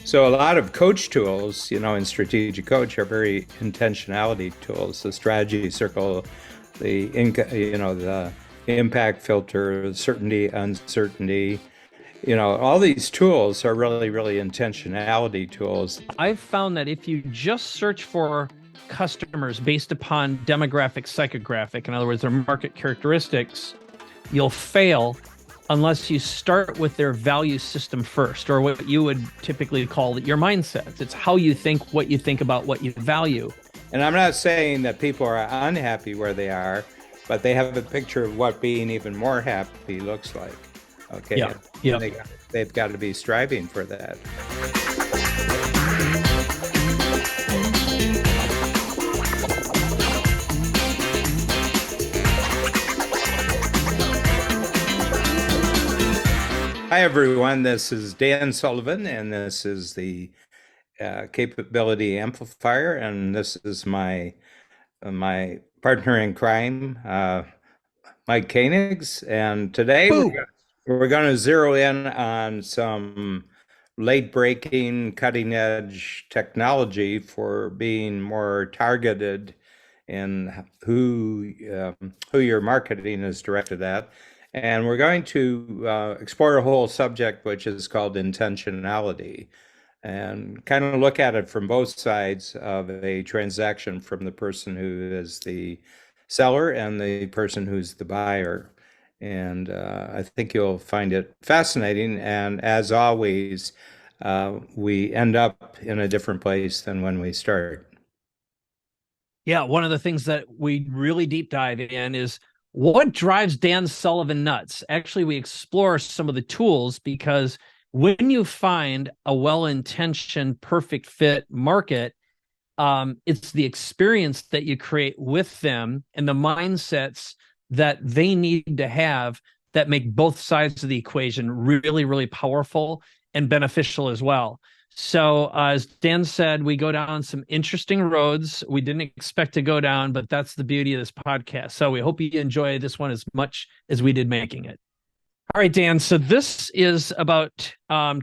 So a lot of coach tools, in strategic coach are very intentionality tools. The strategy circle, the impact filter, certainty, uncertainty. All these tools are really, really intentionality tools. I've found that if you just search for customers based upon demographic, psychographic, in other words, their market characteristics, you'll fail unless you start with their value system first, or what you would typically call your mindset. It's how you think, what you think about what you value. And I'm not saying that people are unhappy where they are, but they have a picture of what being even more happy looks like. Okay. Yeah. Yeah. They've got to be striving for that. Hi, everyone. This is Dan Sullivan, and this is the Capability Amplifier, and this is my partner in crime, Mike Koenigs. And today we're going to zero in on some late-breaking, cutting-edge technology for being more targeted in who your marketing is directed at. And we're going to explore a whole subject which is called intentionality, and kind of look at it from both sides of a transaction, from the person who is the seller and the person who's the buyer. And I think you'll find it fascinating. And as always, we end up in a different place than when we start. Yeah, one of the things that we really deep dive in is what drives Dan Sullivan nuts. Actually, we explore some of the tools, because when you find a well-intentioned, perfect fit market, it's the experience that you create with them and the mindsets that they need to have that make both sides of the equation really, really powerful and beneficial as well. So as Dan said, we go down some interesting roads we didn't expect to go down, but that's the beauty of this podcast. So we hope you enjoy this one as much as we did making it. All right, Dan. So this is about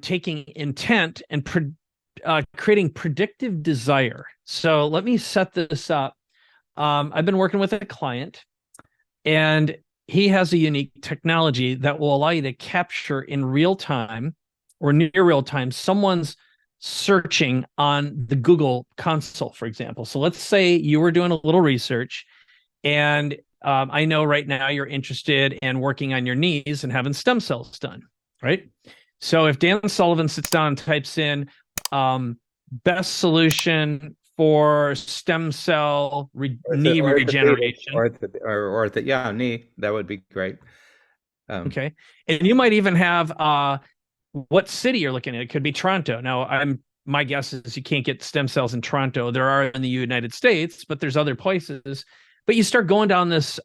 taking intent and creating predictive desire. So let me set this up. I've been working with a client, and he has a unique technology that will allow you to capture in real time or near real time someone's searching on the Google console, for example. So let's say you were doing a little research, and I know right now you're interested in working on your knees and having stem cells done, right? So if Dan Sullivan sits down and types in best solution for stem cell knee regeneration. Knee, that would be great. Okay. And you might even have what city you're looking at. It could be Toronto. Now, my guess is you can't get stem cells in Toronto. There are in the United States, but there's other places. But you start going down this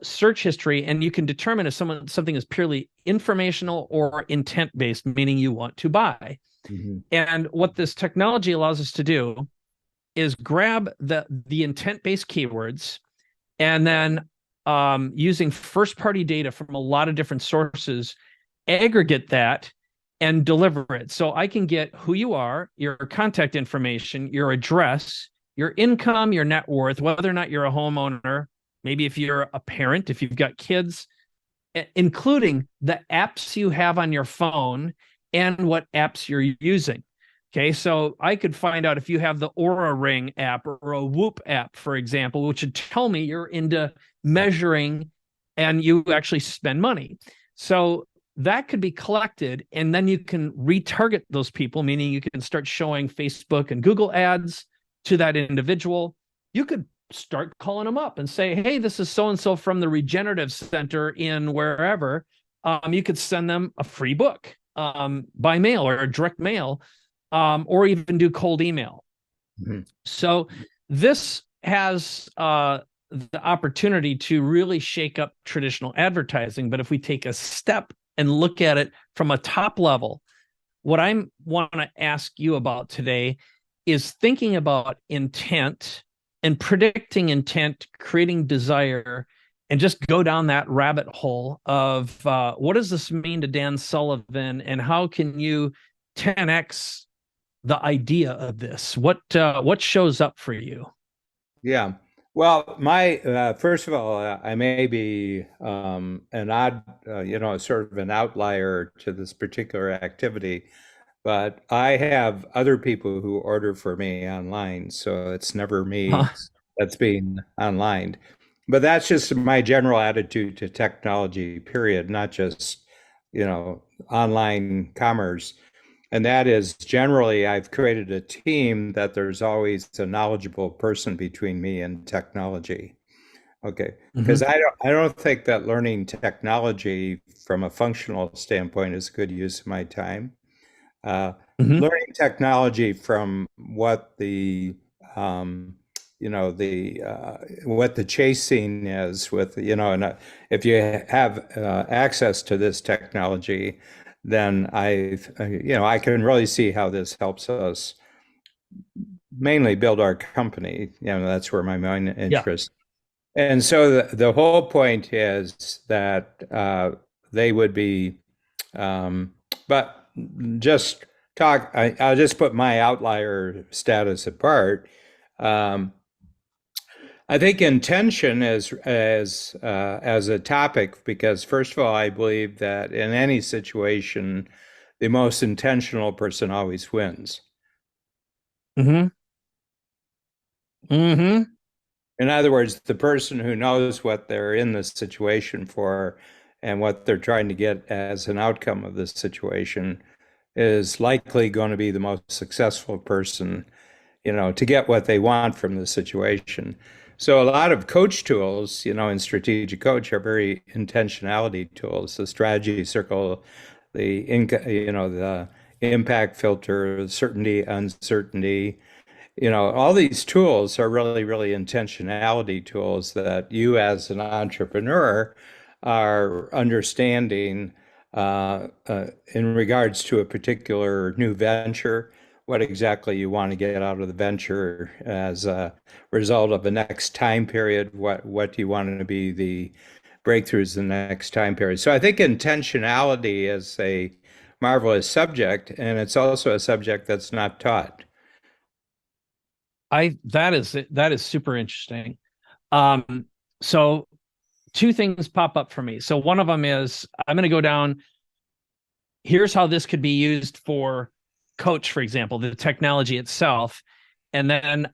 search history, and you can determine if something is purely informational or intent-based, meaning you want to buy. Mm-hmm. And what this technology allows us to do is grab the intent-based keywords, and then using first-party data from a lot of different sources, aggregate that and deliver it. So I can get who you are, your contact information, your address, your income, your net worth, whether or not you're a homeowner, maybe if you're a parent, if you've got kids, including the apps you have on your phone and what apps you're using. Okay, so I could find out if you have the Aura Ring app or a Whoop app, for example, which would tell me you're into measuring and you actually spend money. So that could be collected, and then you can retarget those people, meaning you can start showing Facebook and Google ads to that individual. You could start calling them up and say, hey, this is so-and-so from the Regenerative Center in wherever. You could send them a free book by mail or a direct mail, or even do cold email. Mm-hmm. So this has the opportunity to really shake up traditional advertising. But if we take a step and look at it from a top level, what I want to ask you about today is thinking about intent and predicting intent, creating desire, and just go down that rabbit hole of what does this mean to Dan Sullivan, and how can you 10x the idea of this? What shows up for you? Yeah. Well, my first of all, I may be an odd, sort of an outlier to this particular activity, but I have other people who order for me online, so it's never me Huh? that's being online. But that's just my general attitude to technology, period, not just, online commerce. And that is generally, I've created a team that there's always a knowledgeable person between me and technology. Okay. Because Hmm. I don't think that learning technology from a functional standpoint is a good use of my time. Uh, Hmm. Learning technology from what what the chase scene is with, and if you have access to this technology, then I can really see how this helps us mainly build our company. That's where my main Yeah. interest. And so the whole point is that they would be, but just I'll just put my outlier status apart. Um, I think intention as a topic, because first of all, I believe that in any situation, the most intentional person always wins. Hmm. Hmm. In other words, the person who knows what they're in this situation for and what they're trying to get as an outcome of this situation is likely going to be the most successful person, to get what they want from the situation. So a lot of coach tools, in strategic coach are very intentionality tools. The strategy circle, the impact filter, certainty, uncertainty, all these tools are really, really intentionality tools that you as an entrepreneur are understanding in regards to a particular new venture, what exactly you want to get out of the venture as a result of the next time period, what do you want to be the breakthroughs in the next time period. So I think intentionality is a marvelous subject, and it's also a subject that's not taught. I that is super interesting. Um, so two things pop up for me. So one of them is I'm going to go down. Here's how this could be used for coach, for example, the technology itself, and then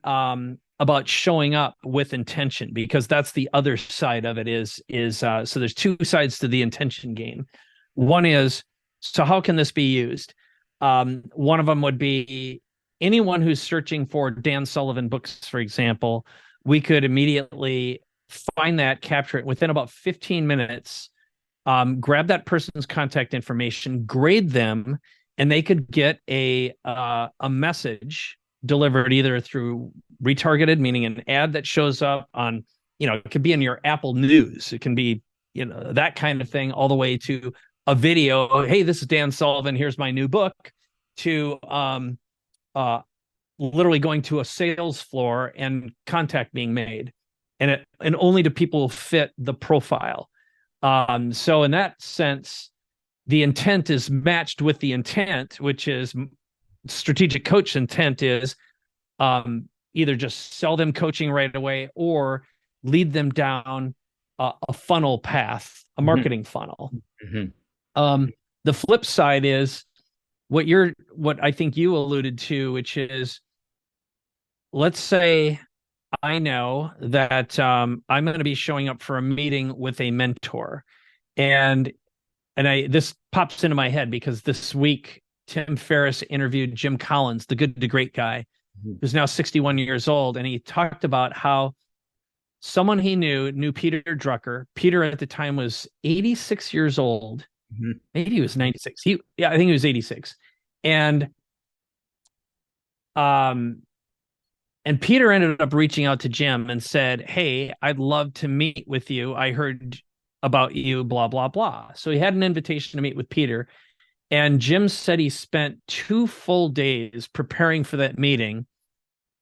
about showing up with intention, because that's the other side of it. So there's two sides to the intention game. One is, so how can this be used? One of them would be anyone who's searching for Dan Sullivan books, for example. We could immediately find that, capture it within about 15 minutes, grab that person's contact information, grade them, and they could get a message delivered either through retargeted, meaning an ad that shows up on, it could be in your Apple News, it can be, that kind of thing, all the way to a video. Hey, this is Dan Sullivan. Here's my new book. To uh, literally going to a sales floor and contact being made, and only to people who fit the profile. So in that sense, the intent is matched with the intent, which is strategic coach intent is either just sell them coaching right away or lead them down a funnel path, a Mhm. marketing funnel. Mhm. Um, the flip side is what I think you alluded to, which is, let's say I know that I'm going to be showing up for a meeting with a mentor, and I this pops into my head because this week Tim Ferriss interviewed Jim Collins, the Good to Great guy, Mhm. who's now 61 years old, and he talked about how someone he knew Peter Drucker. Peter at the time was 86 years old. Mhm. Maybe he was 96. I think he was 86, and um and Peter ended up reaching out to Jim and said, "Hey, I'd love to meet with you. I heard about you, blah, blah, blah." So he had an invitation to meet with Peter. And Jim said he spent 2 full days preparing for that meeting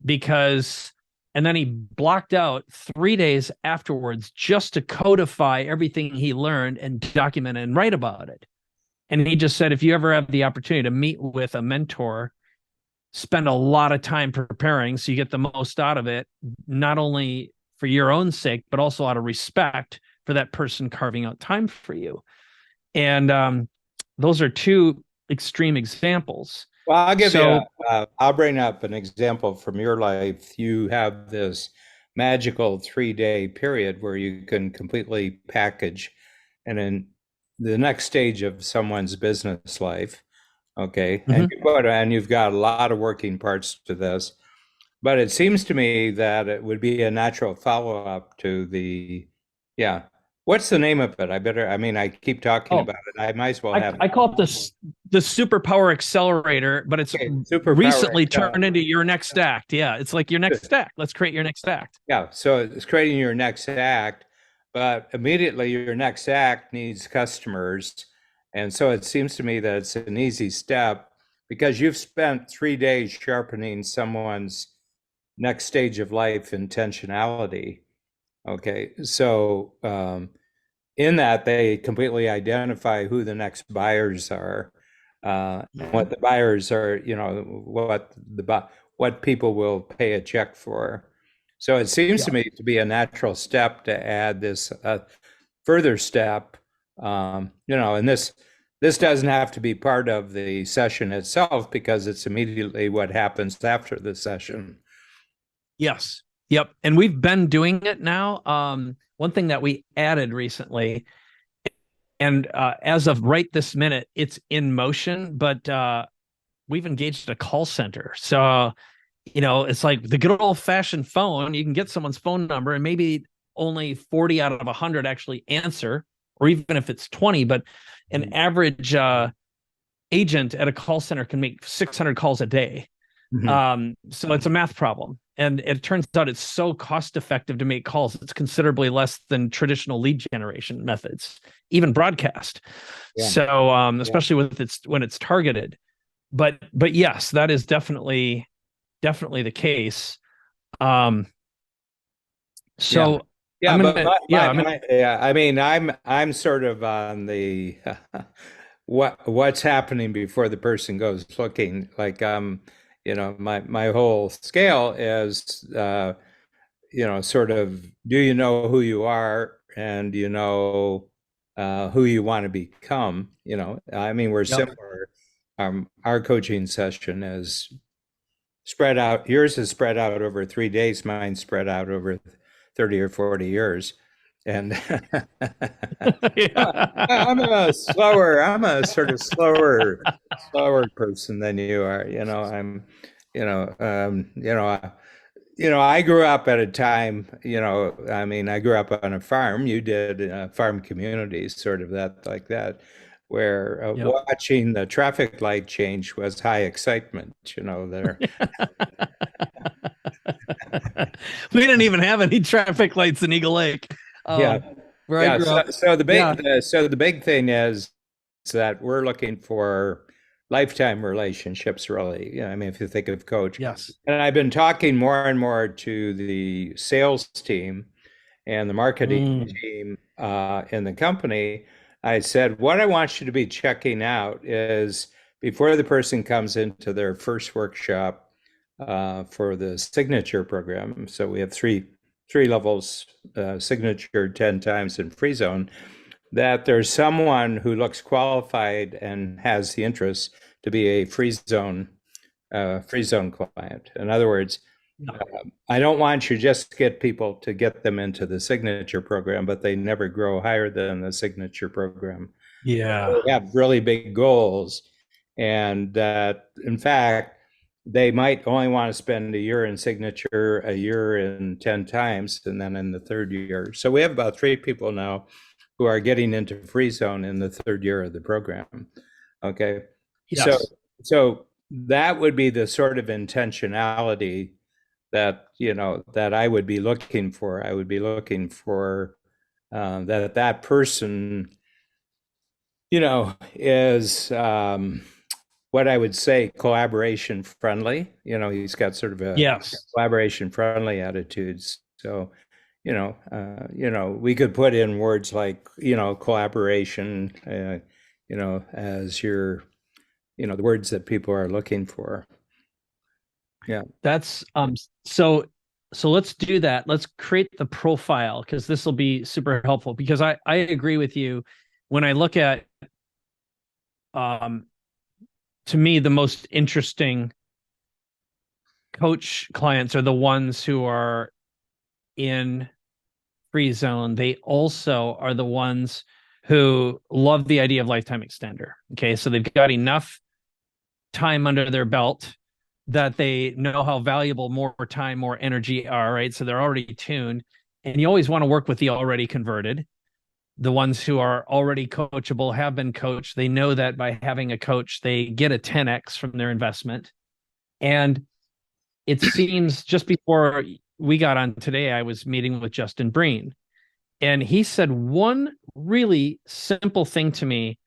and then he blocked out 3 days afterwards just to codify everything he learned and document and write about it. And he just said, if you ever have the opportunity to meet with a mentor, spend a lot of time preparing so you get the most out of it, not only for your own sake, but also out of respect for that person carving out time for you. And those are two extreme examples. Well, I'll give So, you I'll bring up an example from your life. You have this magical 3-day period where you can completely package and in the next stage of someone's business life. Okay. And you've got a lot of working parts to this. But it seems to me that it would be a natural follow-up to the, yeah. What's the name of it? I keep talking about it. I might as well have I call it the superpower accelerator, but it's superpower. recently turned into your next act. Yeah, it's like your next act. Let's create your next act. Yeah, so it's creating your next act, but immediately your next act needs customers. And so it seems to me that it's an easy step because you've spent 3 days sharpening someone's next stage of life intentionality. Okay, so in that they completely identify who the next buyers are, what the buyers are, what people will pay a check for. So it seems to me to be a natural step to add this further step, and this doesn't have to be part of the session itself because it's immediately what happens after the session. Yes. Yep. And we've been doing it now. One thing that we added recently, and as of right this minute, it's in motion, but we've engaged a call center. So, it's like the good old fashioned phone. You can get someone's phone number and maybe only 40 out of 100 actually answer, or even if it's 20, but an average agent at a call center can make 600 calls a day. So it's a math problem. And it turns out it's so cost effective to make calls. It's considerably less than traditional lead generation methods, even broadcast. Yeah. So especially when it's targeted. But yes, that is definitely the case. I'm sort of on the what's happening before the person goes looking. Like my whole scale is sort of, do you know who you are and who you want to become? We're similar. Our coaching session is spread out. Yours is spread out over 3 days. Mine's spread out over 30 or 40 years. And I'm a sort of slower person than you are. I grew up at a time, I grew up on a farm. You did farm communities, sort of like that, where watching the traffic light change was high excitement, there. We didn't even have any traffic lights in Eagle Lake. Where I grew up. So the big thing is that we're looking for lifetime relationships, really. If you think of coach. Yes. And I've been talking more and more to the sales team and the marketing team in the company. I said, what I want you to be checking out is before the person comes into their first workshop for the signature program. So we have three levels, signature, 10 times, and free zone, that there's someone who looks qualified and has the interest to be a free zone client. In other words, I don't want you just to get people to get them into the signature program, but they never grow higher than the signature program. Yeah. They have really big goals. And that, in fact, they might only want to spend a year in signature, a year in 10 times, and then in the third year. So we have about 3 people now who are getting into free zone in the third year of the program. Okay. Yes. So that would be the sort of intentionality that, that I would be looking for. I would be looking for that person, is what I would say collaboration friendly. He's got sort of a collaboration friendly attitudes. So, we could put in words like, collaboration, as your, the words that people are looking for. Yeah. That's so let's do that. Let's create the profile because this will be super helpful because I agree with you. When I look at um to me the most interesting coach clients are the ones who are in free zone. They also are the ones who love the idea of lifetime extender. Okay, so they've got enough time under their belt that they know how valuable more time, more energy are, right? So they're already tuned. And you always want to work with the already converted, the ones who are already coachable, have been coached. They know that by having a coach, they get a 10x from their investment. And it seems just before we got on today, I was meeting with Justin Breen, and he said one really simple thing to me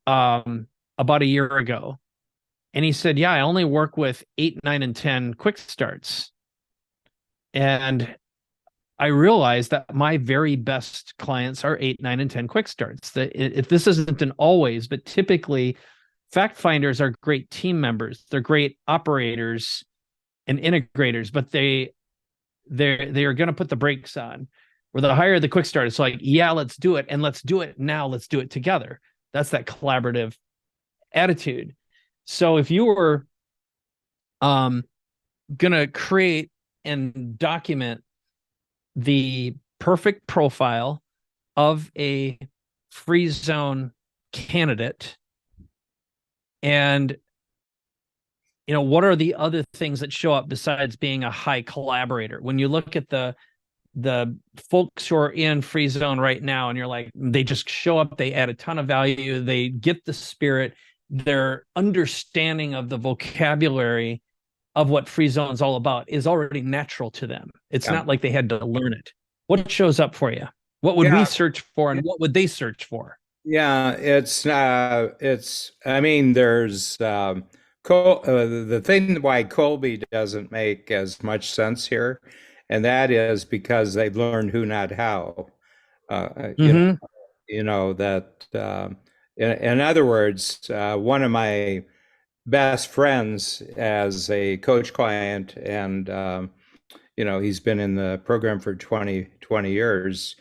about a year ago. And he said, yeah, I only work with 8, 9, and 10 quick starts. And I realized that my very best clients are 8, 9, and 10 quick starts. That if this isn't an always, but typically fact finders are great team members. They're great operators and integrators, but they're going to put the brakes on. Where the higher the quick start, it's like, yeah, let's do it. And let's do it now. Let's do it together. That's that collaborative attitude. So if you were going to create and document the perfect profile of a free zone candidate, and what are the other things that show up besides being a high collaborator? When you look at the folks who are in free zone right now, and you're like, they just show up, they add a ton of value, they get the spirit, their understanding of the vocabulary of what free zone is all about is already natural to them. It's not like they had to learn it. What shows up for you? What would we search for, and what would they search for? Yeah, I mean, there's the thing why Colby doesn't make as much sense here, and that is because they've learned who, not how. That in other words, one of my best friends as a coach client, and he's been in the program for 20 years,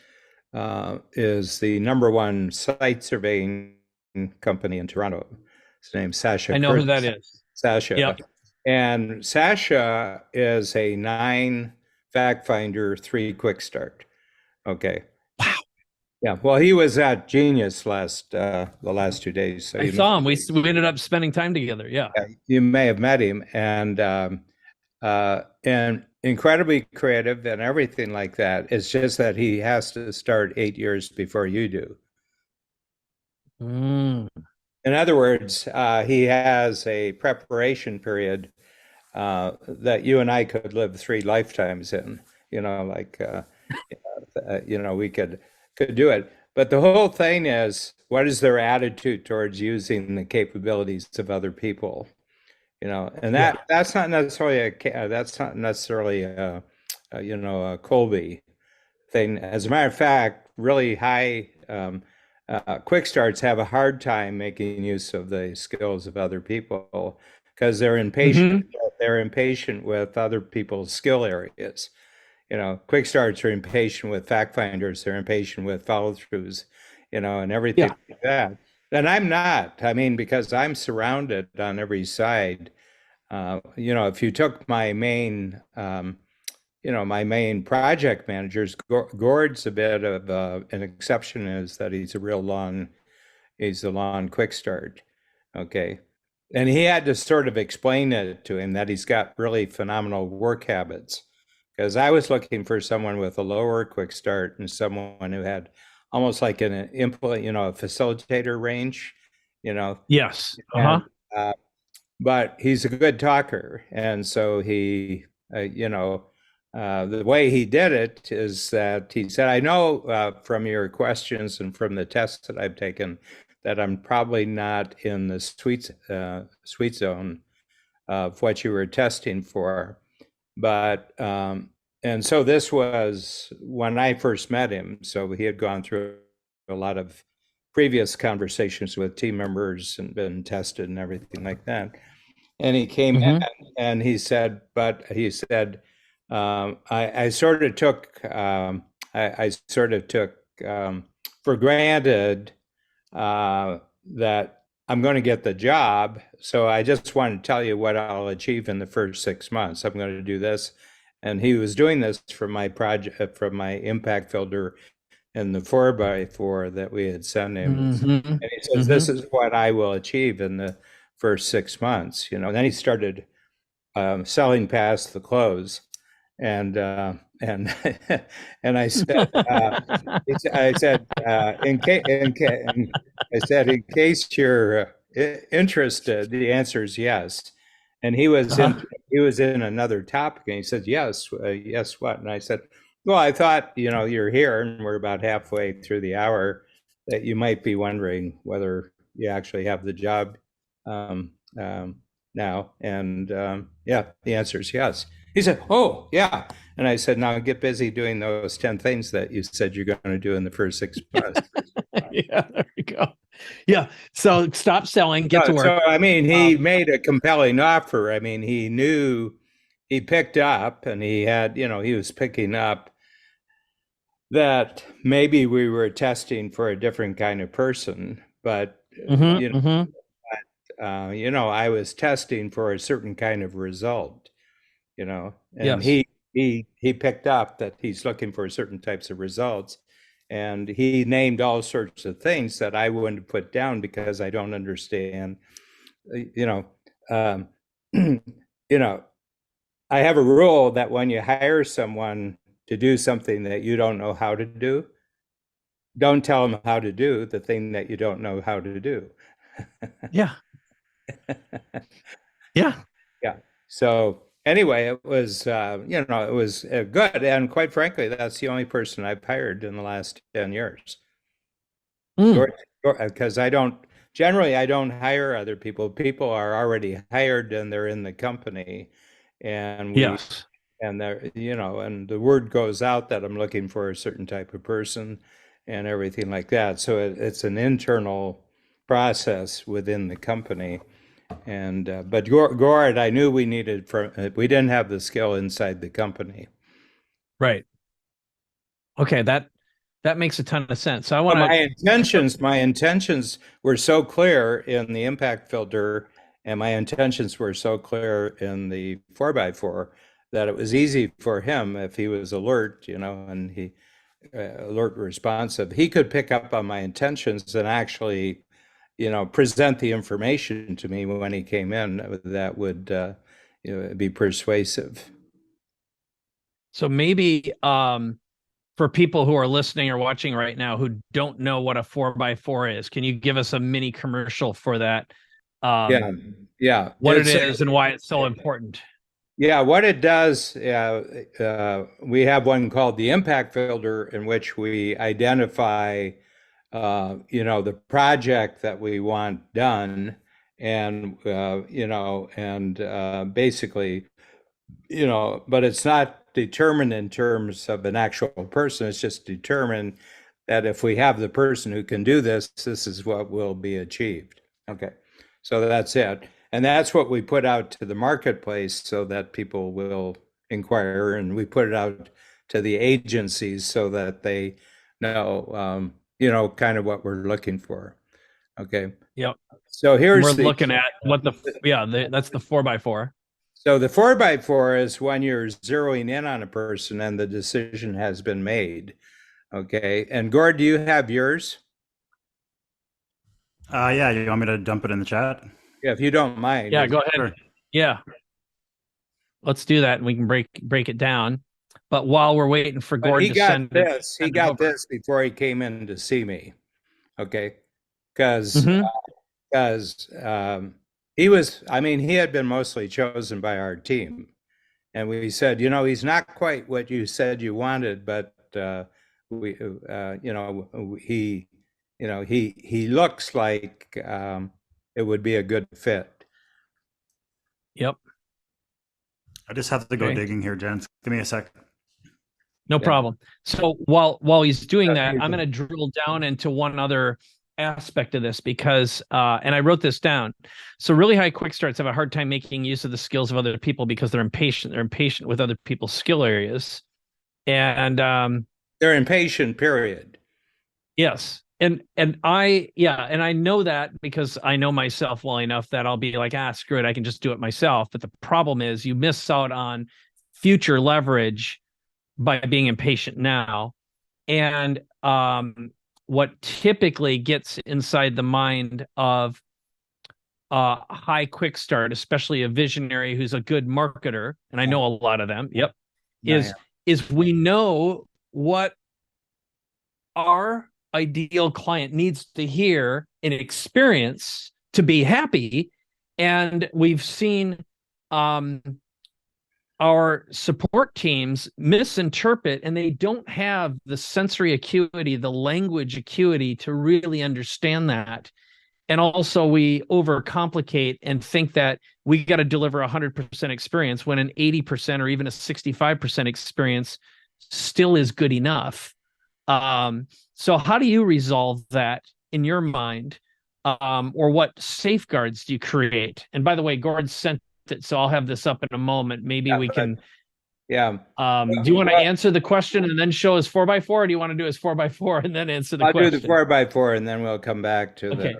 is the number one site surveying company in Toronto. His name's Sasha. I know who that is. Sasha. Yep. And Sasha is a 9 fact finder, 3 quick start. Okay. Wow. Yeah. Well, he was at Genius the last 2 days. So I saw him. We ended up spending time together. Yeah. You may have met him, and incredibly creative and everything like that. It's just that he has to start 8 years before you do. Mm. In other words, he has a preparation period that you and I could live 3 lifetimes in. We could do it. But the whole thing is, what is their attitude towards using the capabilities of other people? And that's not necessarily a Colby thing. As a matter of fact, really high quick starts have a hard time making use of the skills of other people because they're impatient. Mm-hmm. They're impatient with other people's skill areas. Quick starts are impatient with fact finders. They're impatient with follow throughs, and everything like that. And I'm not. I mean, because I'm surrounded on every side. If you took my main, my main project managers, Gord's a bit of an exception, is that he's a long quick start. Okay. And he had to sort of explain it to him that he's got really phenomenal work habits. Because I was looking for someone with a lower quick start and someone who had almost like a facilitator range, Yes. Uh-huh. But he's a good talker. And so he, the way he did it is that he said, I know from your questions and from the tests that I've taken that I'm probably not in the sweet zone of what you were testing for. But, and so this was when I first met him. So he had gone through a lot of previous conversations with team members and been tested and everything like that. And he came in and he said, I sort of took, I sort of took for granted that I'm going to get the job. So I just want to tell you what I'll achieve in the first 6 months. I'm going to do this. And he was doing this from my project, from my impact filter and the 4x4 that we had sent him. And he says, this is what I will achieve in the first 6 months, you know. And then he started selling past the close. And and I said, in case you're interested, the answer is yes. And he was in another topic, and he said, yes, yes, what? And I said, well, I thought, you know, you're here, and we're about halfway through the hour, that you might be wondering whether you actually have the job now. And yeah, the answer is yes. He said, oh, yeah. And I said, now get busy doing those 10 things that you said you're going to do in the first 6 months. Yeah, there you go. Yeah. So stop selling, get to work. So, I mean, he made a compelling offer. I mean, he knew, he picked up, and he had, you know, he was picking up that maybe we were testing for a different kind of person, but, you know, I was testing for a certain kind of result, you know, and he picked up that he's looking for certain types of results, and he named all sorts of things that I wouldn't put down because I don't understand, you know, you know, I have a rule that when you hire someone to do something that you don't know how to do, don't tell them how to do the thing that you don't know how to do. Yeah. Yeah. Yeah. So anyway, it was, you know, it was good. And quite frankly, that's the only person I've hired in the last 10 years. Because I don't hire other people. People are already hired and they're in the company. And and they're, you know, and the word goes out that I'm looking for a certain type of person and everything like that. So it's an internal process within the company. And but Gord, I knew we needed we didn't have the skill inside the company. Right. Okay, that makes a ton of sense. So I want my intentions were so clear in the impact filter, and my intentions were so clear in the 4x4 that it was easy for him if he was alert, you know, and he alert responsive. He could pick up on my intentions and actually, you know, present the information to me when he came in that would, you know, be persuasive. So maybe for people who are listening or watching right now who don't know what a 4x4 is, can you give us a mini commercial for that? Yeah. What it is and why it's so important. Yeah, what it does, we have one called the impact filter, in which we identify, you know, the project that we want done, and you know, and basically, you know, but it's not determined in terms of an actual person. It's just determined that if we have the person who can do this, this is what will be achieved. Okay, so that's it. And that's what we put out to the marketplace so that people will inquire, and we put it out to the agencies so that they know, you know, kind of what we're looking for. Okay. Yep. So we're looking at what that's the 4x4. So the 4x4 is when you're zeroing in on a person and the decision has been made. Okay. And Gord, do you have yours? Yeah. You want me to dump it in the chat? Yeah, if you don't mind. Yeah, go ahead. Sure. Yeah. Let's do that and we can break it down. But while we're waiting for Gord to send this, he got this before he came in to see me. Okay. Because he was, I mean, he had been mostly chosen by our team. And we said, you know, he's not quite what you said you wanted, but we, you know, he looks like it would be a good fit. Yep. I just have to go digging here, gents. Give me a sec. No problem. So while he's doing that, I'm going to drill down into one other aspect of this because, and I wrote this down. So really high quick starts have a hard time making use of the skills of other people because they're impatient. They're impatient with other people's skill areas. And they're impatient, period. yes. And I know that because I know myself well enough that I'll be like, screw it, I can just do it myself. But the problem is you miss out on future leverage by being impatient now. And what typically gets inside the mind of a high quick start, especially a visionary who's a good marketer, and I know a lot of them, is we know what our ideal client needs to hear and experience to be happy. And we've seen our support teams misinterpret, and they don't have the sensory acuity, the language acuity to really understand that. And also we overcomplicate and think that we got to deliver 100% experience when an 80% or even a 65% experience still is good enough. So how do you resolve that in your mind? Or what safeguards do you create? And by the way, Gord sent it, so I'll have this up in a moment. Maybe we can. Yeah. Do you want to answer the question and then show us 4x4, or do you want to do us 4x4 and then answer the question? I'll do the 4x4 and then we'll come back to the.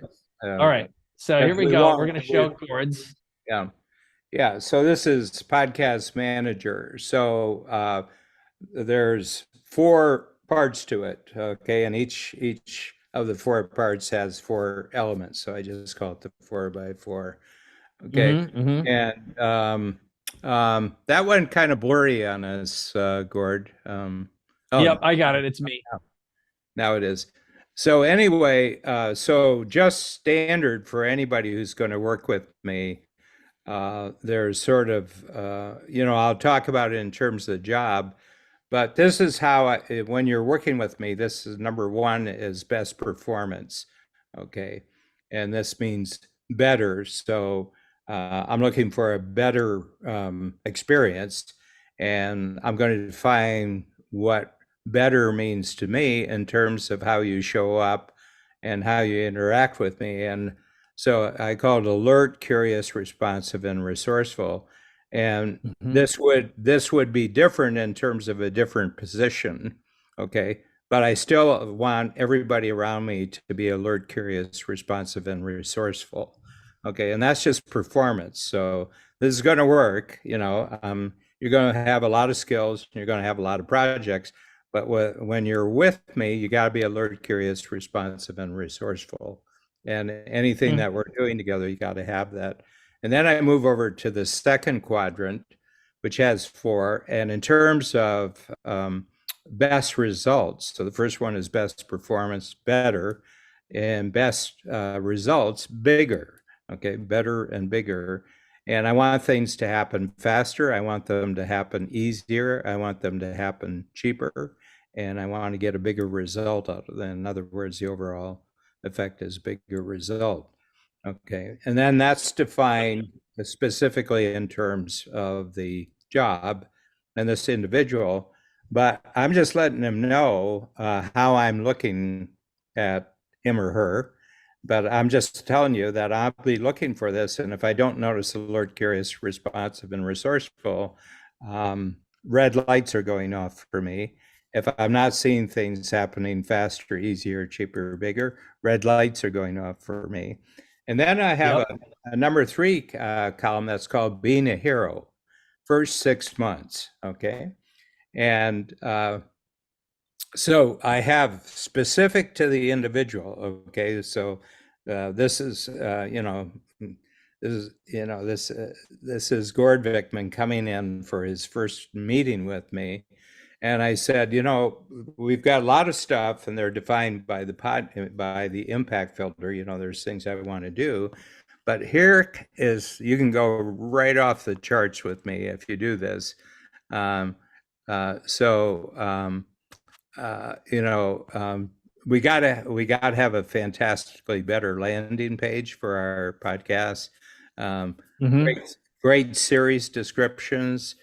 All right. So here we go. We're going to show Gord's. Yeah. Yeah. So this is Podcast Manager. So there's 4 parts to it. Okay. And each of the 4 parts has 4 elements. So I just call it the 4x4. Okay. And that went kind of blurry on us, Gord. Yep, I got it. It's me. Now it is. So anyway, so just standard for anybody who's going to work with me, there's sort of, I'll talk about it in terms of the job, but this is how, when you're working with me, this is number 1 is best performance. Okay. And this means better. So I'm looking for a better experience, and I'm going to define what better means to me in terms of how you show up and how you interact with me. And so I call it alert, curious, responsive, and resourceful. And this would be different in terms of a different position. Okay. But I still want everybody around me to be alert, curious, responsive, and resourceful. Okay. And that's just performance. So this is going to work. You're going to have a lot of skills, you're going to have a lot of projects. But when you're with me, you got to be alert, curious, responsive, and resourceful. And anything that we're doing together, you got to have that. And then I move over to the second quadrant, which has 4. And in terms of best results, so the first one is best performance, better, and best results, bigger. Okay, better and bigger. And I want things to happen faster. I want them to happen easier. I want them to happen cheaper. And I want to get a bigger result out of them. In other words, the overall effect is bigger result. Okay. And then that's defined specifically in terms of the job and this individual. But I'm just letting them know how I'm looking at him or her. But I'm just telling you that I'll be looking for this. And if I don't notice alert, curious, responsive, and resourceful, red lights are going off for me. If I'm not seeing things happening faster, easier, cheaper, bigger, red lights are going off for me. And then I have a number 3 column that's called being a hero, first 6 months. Okay. And so I have specific to the individual. Okay. So this is Gord Vickman coming in for his first meeting with me. And I said, we've got a lot of stuff and they're defined by the impact filter. There's things I want to do, but here is, you can go right off the charts with me if you do this. We gotta have a fantastically better landing page for our podcast. Great series descriptions,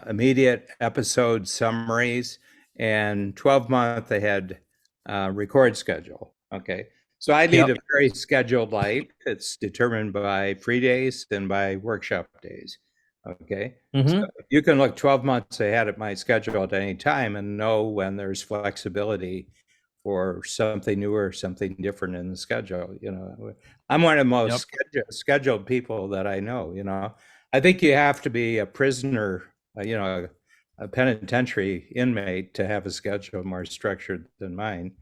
immediate episode summaries, and 12-month ahead record schedule. Okay, So I lead a very scheduled life. It's determined by free days and by workshop days. Okay. So you can look 12 months ahead at my schedule at any time and know when there's flexibility for something new or something different in the schedule. You know, I'm one of the most scheduled people that I know. You know, I think you have to be a prisoner, you know, a penitentiary inmate to have a schedule more structured than mine.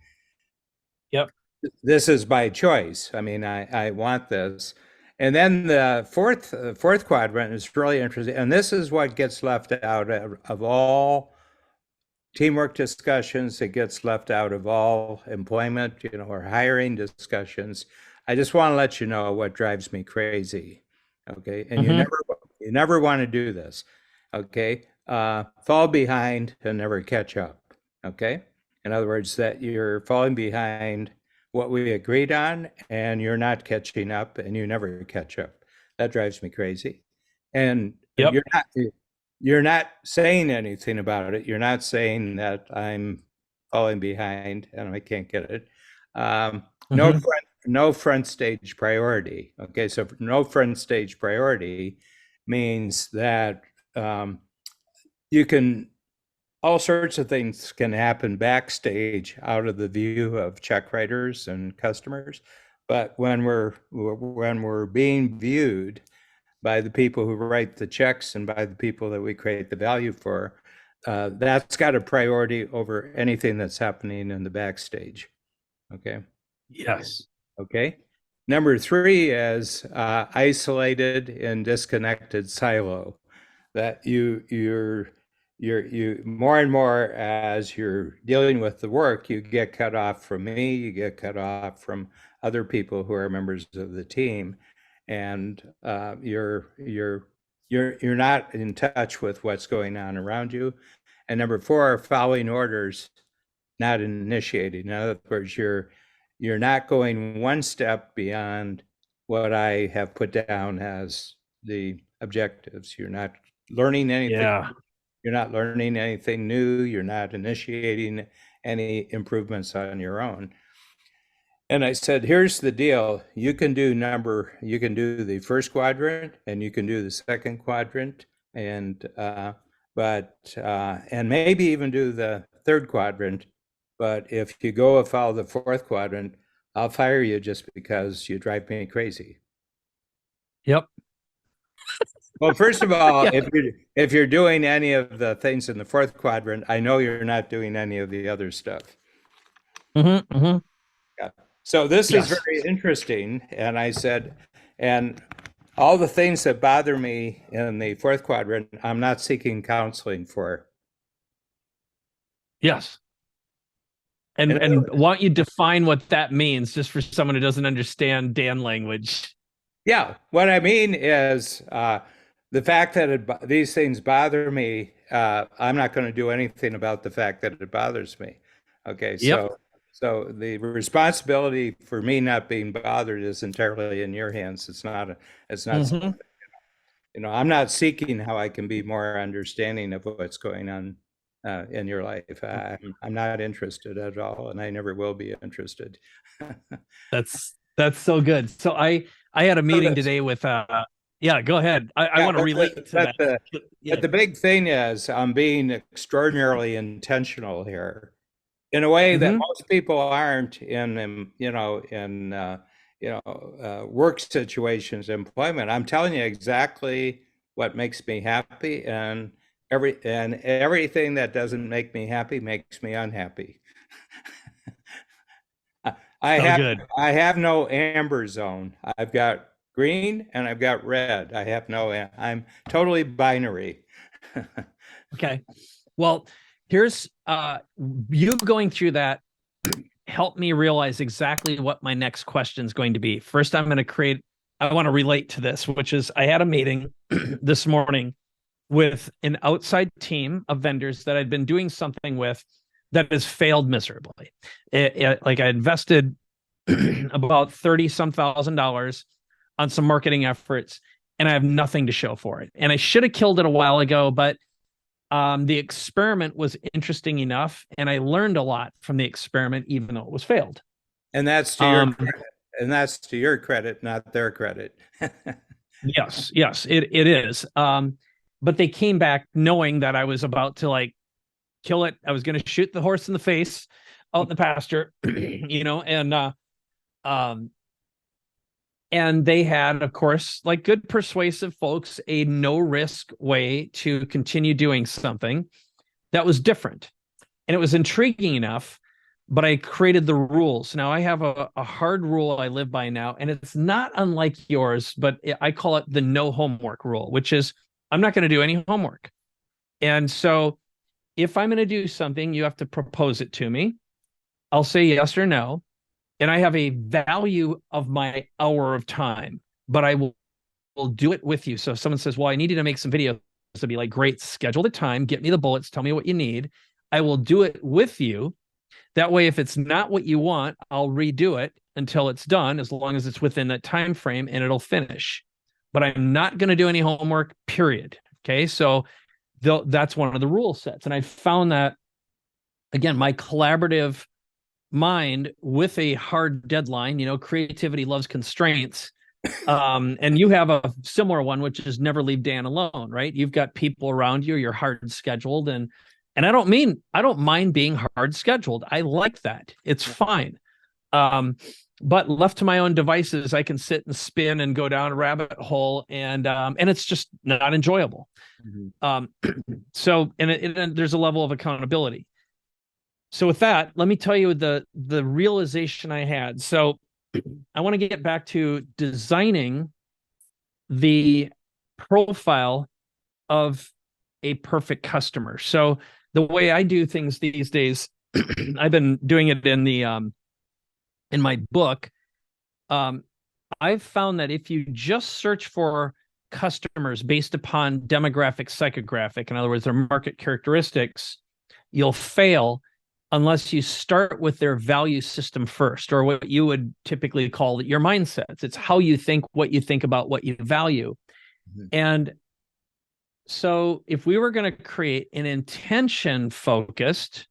Yep. This is by choice. I mean, I want this. And then the fourth quadrant is really interesting. And this is what gets left out of all teamwork discussions. It gets left out of all employment, you know, or hiring discussions. I just want to let you know what drives me crazy. Okay. And you never want to do this. Okay. Fall behind and never catch up. Okay. In other words, that you're falling behind what we agreed on and you're not catching up and you never catch up. That drives me crazy. And you're not saying anything about it. You're not saying that I'm falling behind and I can't get it. No front stage priority. Okay, so no front stage priority means that you can, all sorts of things can happen backstage out of the view of check writers and customers. But when we're being viewed by the people who write the checks and by the people that we create the value for, that's got a priority over anything that's happening in the backstage. Okay. Yes. Okay. Number 3 is isolated and disconnected silo. That you're more and more as you're dealing with the work, you get cut off from me, you get cut off from other people who are members of the team, and you're not in touch with what's going on around you. And number 4, following orders, not initiating. In other words, you're not going one step beyond what I have put down as the objectives. You're not learning anything. Yeah. You're not learning anything new. You're not initiating any improvements on your own. And I said, here's the deal. You can do the first quadrant and you can do the second quadrant and maybe even do the third quadrant. But if you go and follow the fourth quadrant, I'll fire you just because you drive me crazy. Yep. Well, first of all, if you're doing any of the things in the fourth quadrant, I know you're not doing any of the other stuff. Yeah. So this is very interesting. And I said, and all the things that bother me in the fourth quadrant, I'm not seeking counseling for. Yes. And why don't you define what that means just for someone who doesn't understand Dan language? Yeah. What I mean is the fact that these things bother me, I'm not going to do anything about the fact that it bothers me. Okay. So the responsibility for me not being bothered is entirely in your hands. It's not something, you know, I'm not seeking how I can be more understanding of what's going on in your life. I'm not interested at all, and I never will be interested. That's so good. So I had a meeting today with yeah, go ahead. I want to relate to that. But the big thing is I'm being extraordinarily intentional here in a way that most people aren't in work situations, employment. I'm telling you exactly what makes me happy, and everything that doesn't make me happy makes me unhappy. I have no amber zone. I've got green and I've got red. I'm totally binary. Okay. Well, here's you going through that helped me realize exactly what my next question is going to be. First, I want to relate to this, which is I had a meeting this morning with an outside team of vendors that I'd been doing something with that has failed miserably. Like I invested about $30-some thousand on some marketing efforts, and I have nothing to show for it. And I should have killed it a while ago, but the experiment was interesting enough, and I learned a lot from the experiment, even though it was failed. And that's to your credit. And that's to your credit, not their credit. Yes, it is. But they came back knowing that I was about to like kill it. I was going to shoot the horse in the face out in the pasture, um, and they had, of course, like good persuasive folks, a no risk way to continue doing something that was different. And it was intriguing enough, but I created the rules. Now I have a hard rule I live by now, and it's not unlike yours, but I call it the no homework rule, which is I'm not going to do any homework. And so if I'm going to do something, you have to propose it to me. I'll say yes or no. And I have a value of my hour of time, but I will do it with you. So if someone says, well, I need you to make some videos, to be like, great, schedule the time, get me the bullets, tell me what you need. I will do it with you. That way, if it's not what you want, I'll redo it until it's done, as long as it's within that time frame and it'll finish. But I'm not going to do any homework, period. Okay. So that's one of the rule sets. And I found that, again, my collaborative mind with a hard deadline, creativity loves constraints. And you have a similar one, which is never leave Dan alone, right? You've got people around you, you're hard scheduled, and I don't mind being hard scheduled. I like that. It's fine. But left to my own devices, I can sit and spin and go down a rabbit hole, and it's just not enjoyable. So there's a level of accountability. So with that, let me tell you the realization I had. So I want to get back to designing the profile of a perfect customer. So the way I do things these days, I've been doing it in my book. I've found that if you just search for customers based upon demographic, psychographic, in other words, their market characteristics, you'll fail unless you start with their value system first, or what you would typically call your mindsets. It's how you think, what you think about, what you value. Mm-hmm. And so if we were going to create an intention-focused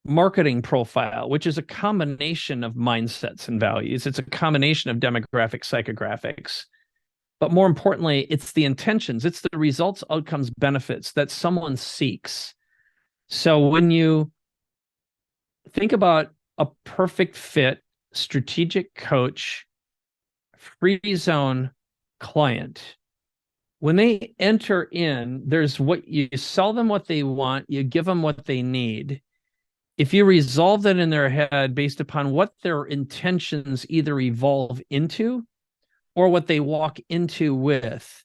marketing profile, which is a combination of mindsets and values, it's a combination of demographic, psychographics, but more importantly, it's the intentions, it's the results, outcomes, benefits that someone seeks. So when you think about a perfect fit, strategic coach, free zone client, when they enter in, there's what you sell them what they want, you give them what they need. If you resolve that in their head based upon what their intentions either evolve into or what they walk into with,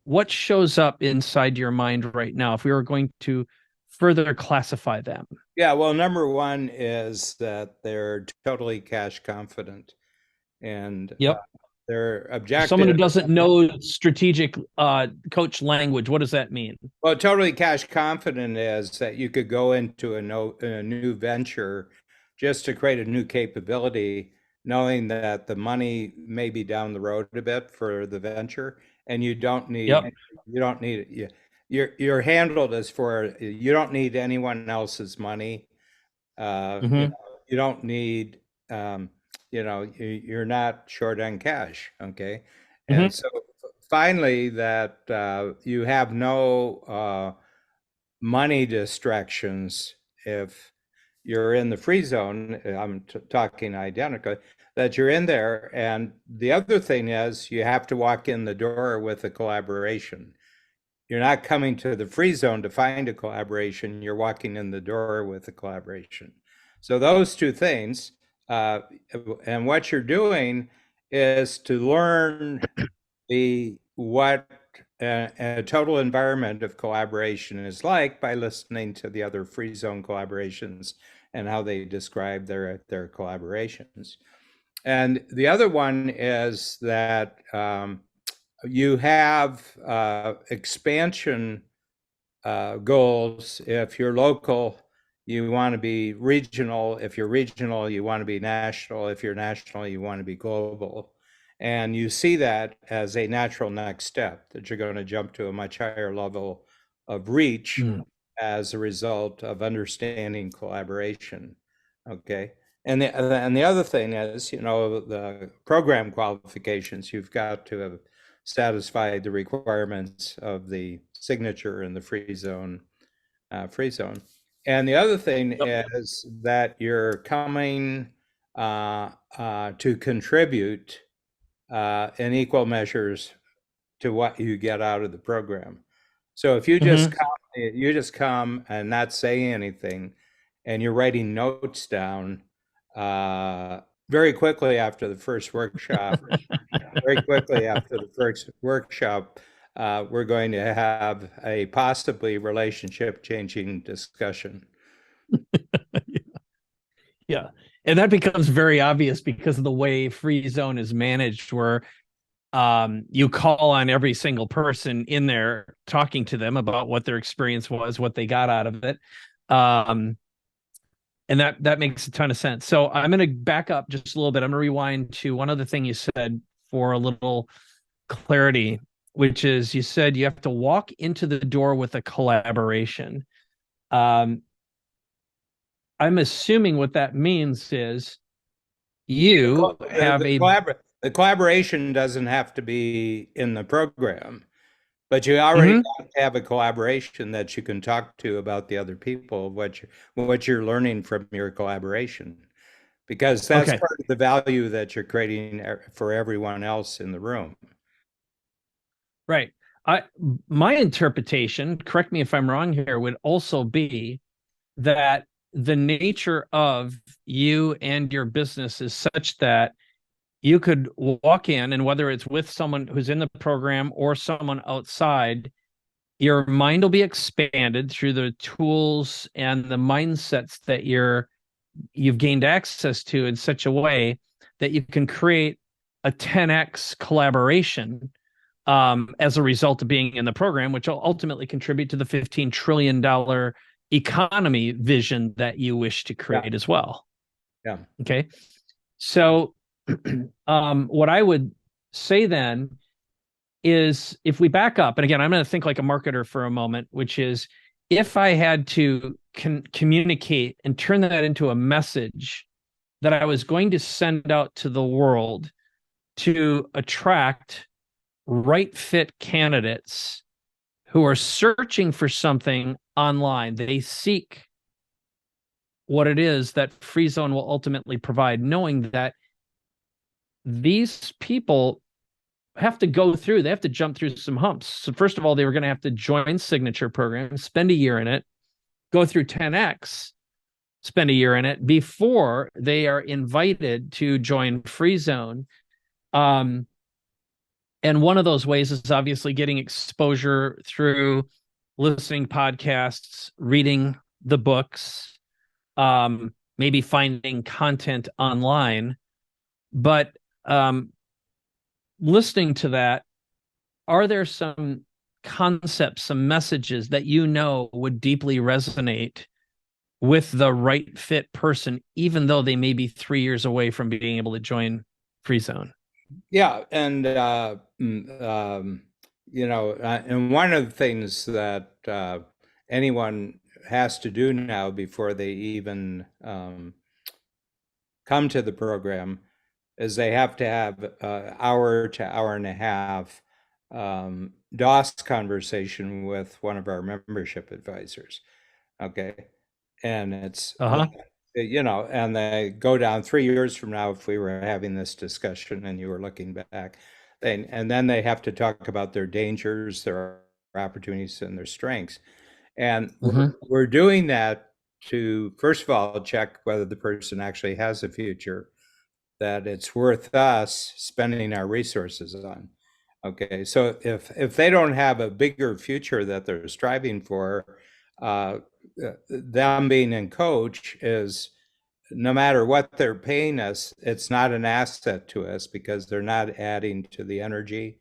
what shows up inside your mind right now if we were going to further classify them? Yeah, well, number one is that they're totally cash confident, and their objective. Someone who doesn't know strategic coach language, what does that mean? Well, totally cash confident is that you could go into a new venture just to create a new capability, knowing that the money may be down the road a bit for the venture, and you don't need it. You're handled as for, you don't need anyone else's money. You don't need, you're not short on cash. Okay. And so finally, that you have no money distractions if you're in the free zone. I'm talking identical, that you're in there. And the other thing is you have to walk in the door with a collaboration. You're not coming to the free zone to find a collaboration. You're walking in the door with a collaboration. So those two things, and what you're doing is to learn what a total environment of collaboration is like by listening to the other free zone collaborations and how they describe their collaborations. And the other one is that you have expansion goals. If you're local, you want to be regional. If you're regional, you want to be national. If you're national, you want to be global. And you see that as a natural next step, that you're going to jump to a much higher level of reach as a result of understanding collaboration. Okay. And the other thing is, the program qualifications. You've got to have satisfied the requirements of the signature in the free zone. And the other thing is that you're coming to contribute in equal measures to what you get out of the program. So if you just come and not say anything, and you're writing notes down very quickly after the first workshop, we're going to have a possibly relationship-changing discussion. Yeah. And that becomes very obvious because of the way free zone is managed, where you call on every single person in there, talking to them about what their experience was, what they got out of it. And that makes a ton of sense. So I'm going to back up just a little bit. I'm going to rewind to one other thing you said for a little clarity, which is you said you have to walk into the door with a collaboration. I'm assuming what that means is you have the collaboration doesn't have to be in the program, but you already have to have a collaboration that you can talk to about the other people, what you're learning from your collaboration, because that's part of the value that you're creating for everyone else in the room. Right. My interpretation, correct me if I'm wrong here, would also be that the nature of you and your business is such that you could walk in, and whether it's with someone who's in the program or someone outside, your mind will be expanded through the tools and the mindsets that you've gained access to in such a way that you can create a 10x collaboration as a result of being in the program, which will ultimately contribute to the $15 trillion economy vision that you wish to create as well. Yeah. Okay. So what I would say then is, if we back up, and again, I'm going to think like a marketer for a moment, which is, if I had to communicate and turn that into a message that I was going to send out to the world to attract right fit candidates who are searching for something online, they seek what it is that Free Zone will ultimately provide, knowing that these people have to they have to jump through some humps. So first of all, they were going to have to join signature program, spend a year in it, go through 10X, spend a year in it before they are invited to join Free Zone. And one of those ways is obviously getting exposure through listening podcasts, reading the books, maybe finding content online. But listening to that, are there some concepts, some messages that would deeply resonate with the right fit person, even though they may be 3 years away from being able to join Free Zone? Yeah, and and one of the things that anyone has to do now before they even come to the program is they have to have an hour to hour and a half DOS conversation with one of our membership advisors. Okay. And it's, and they go down 3 years from now, if we were having this discussion and you were looking back, and then they have to talk about their dangers, their opportunities, and their strengths. And we're doing that to, first of all, check whether the person actually has a future that it's worth us spending our resources on. Okay, so if they don't have a bigger future that they're striving for, them being in coach is, no matter what they're paying us, it's not an asset to us because they're not adding to the energy,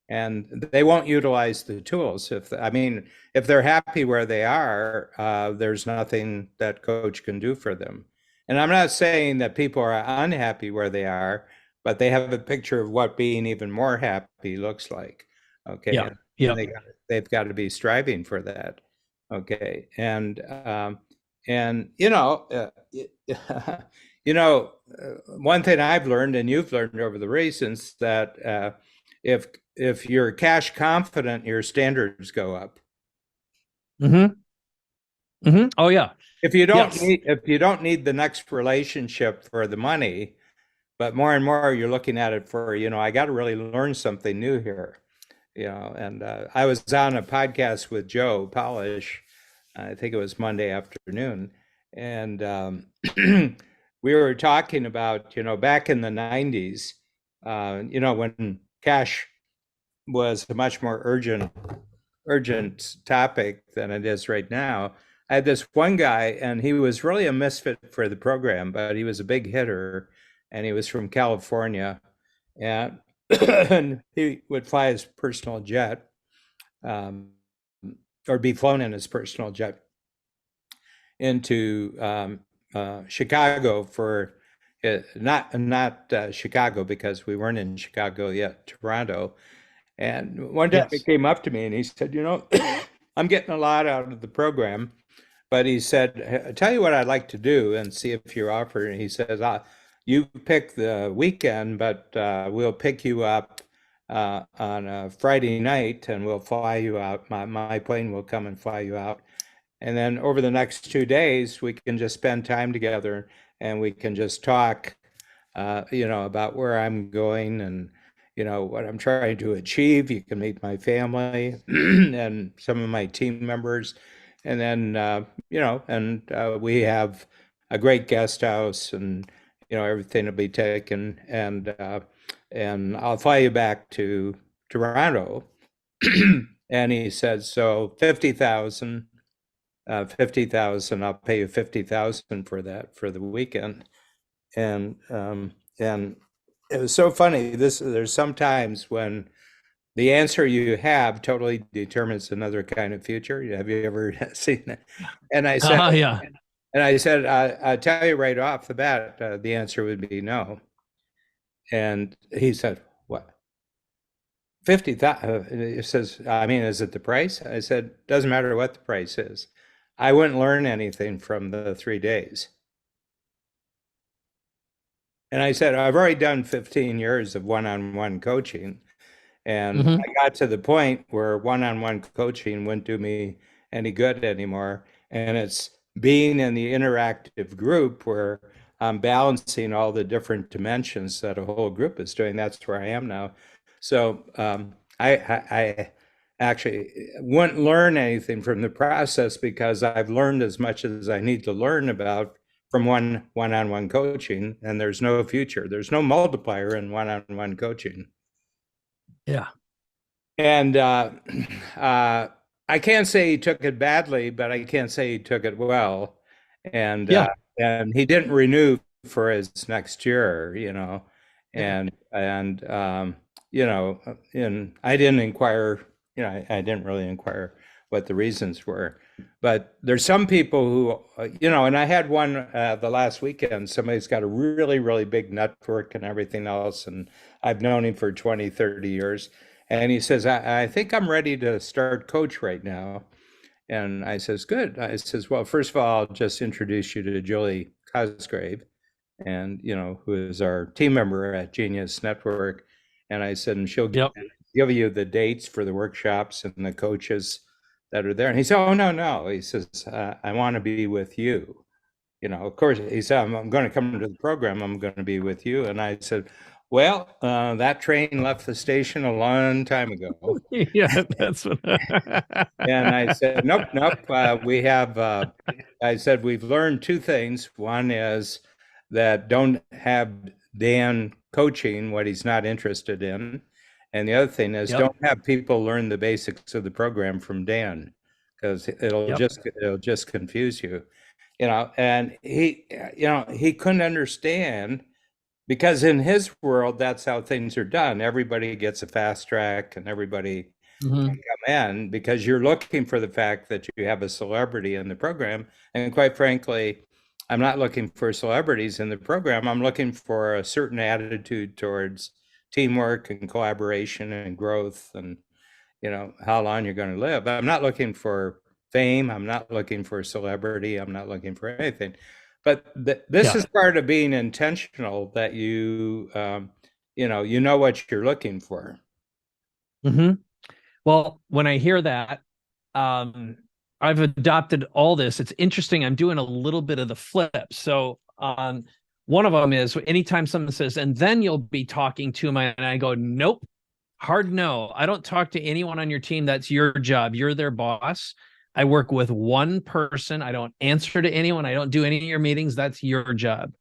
and they won't utilize the tools. If they're happy where they are, there's nothing that coach can do for them. And I'm not saying that people are unhappy where they are, but they have a picture of what being even more happy looks like. Okay. Yeah. They've got to be striving for that. Okay. And One thing I've learned, and you've learned over the reasons, that if you're cash confident, your standards go up. Oh yeah. If you don't need the next relationship for the money, but more and more you're looking at it for, I got to really learn something new here. And I was on a podcast with Joe Polish, I think it was Monday afternoon, and we were talking about, back in the 90s, when cash was a much more urgent topic than it is right now. I had this one guy, and he was really a misfit for the program, but he was a big hitter, and he was from California, and, and he would fly his personal jet, or be flown in his personal jet into Chicago for not Chicago, because we weren't in Chicago yet, Toronto. And one day he came up to me and he said, I'm getting a lot out of the program, but he said, tell you what I'd like to do and see if you're offered. And he says, you pick the weekend, but we'll pick you up on a Friday night and we'll fly you out. My plane will come and fly you out. And then over the next 2 days, we can just spend time together and we can just talk, about where I'm going and, what I'm trying to achieve. You can meet my family and some of my team members. And then, we have a great guest house and, everything will be taken. And I'll fly you back to Toronto. And he said, so 50,000, I'll pay you 50,000 for that for the weekend. And it was so funny. There's sometimes when the answer you have totally determines another kind of future. Have you ever seen that? And I said, yeah. And I said, I'll tell you right off the bat, the answer would be no. And he said, what? 50,000? He says, I mean, is it the price? I said, doesn't matter what the price is. I wouldn't learn anything from the 3 days. And I said, I've already done 15 years of one-on-one coaching. And I got to the point where one-on-one coaching wouldn't do me any good anymore. And it's being in the interactive group where I'm balancing all the different dimensions that a whole group is doing. That's where I am now. So I actually wouldn't learn anything from the process because I've learned as much as I need to learn about from one-on-one coaching, and there's no future. There's no multiplier in one-on-one coaching. Yeah. And I can't say he took it badly, but I can't say he took it well. And and he didn't renew for his next year, and and I didn't inquire, I didn't really inquire what the reasons were. But there's some people who, and I had one the last weekend, somebody's got a really, really big network and everything else. And I've known him for 20, 30 years. And he says, I think I'm ready to start coach right now. And I says, good. I says, well, first of all, I'll just introduce you to Julie Cosgrave, and, who is our team member at Genius Network. And I said, and she'll give you the dates for the workshops and the coaches that are there. And he said, oh, no. He says, I want to be with you. Of course, he said, I'm going to come to the program. I'm going to be with you. And I said, well, that train left the station a long time ago. Yeah, that's what. And I said, nope. We have, I said, we've learned two things. One is that don't have Dan coaching what he's not interested in. And the other thing is don't have people learn the basics of the program from Dan, because it'll just confuse you, and he couldn't understand, because in his world, that's how things are done. Everybody gets a fast track and everybody can come in because you're looking for the fact that you have a celebrity in the program. And quite frankly, I'm not looking for celebrities in the program. I'm looking for a certain attitude towards teamwork and collaboration and growth and, how long you're going to live. I'm not looking for fame. I'm not looking for celebrity. I'm not looking for anything. But this is part of being intentional, that you know what you're looking for. Mm-hmm. Well, when I hear that, I've adopted all this. It's interesting. I'm doing a little bit of the flip. So one of them is anytime someone says, and then you'll be talking to them, and I go, nope, hard no. I don't talk to anyone on your team. That's your job. You're their boss. I work with one person. I don't answer to anyone. I don't do any of your meetings. That's your job.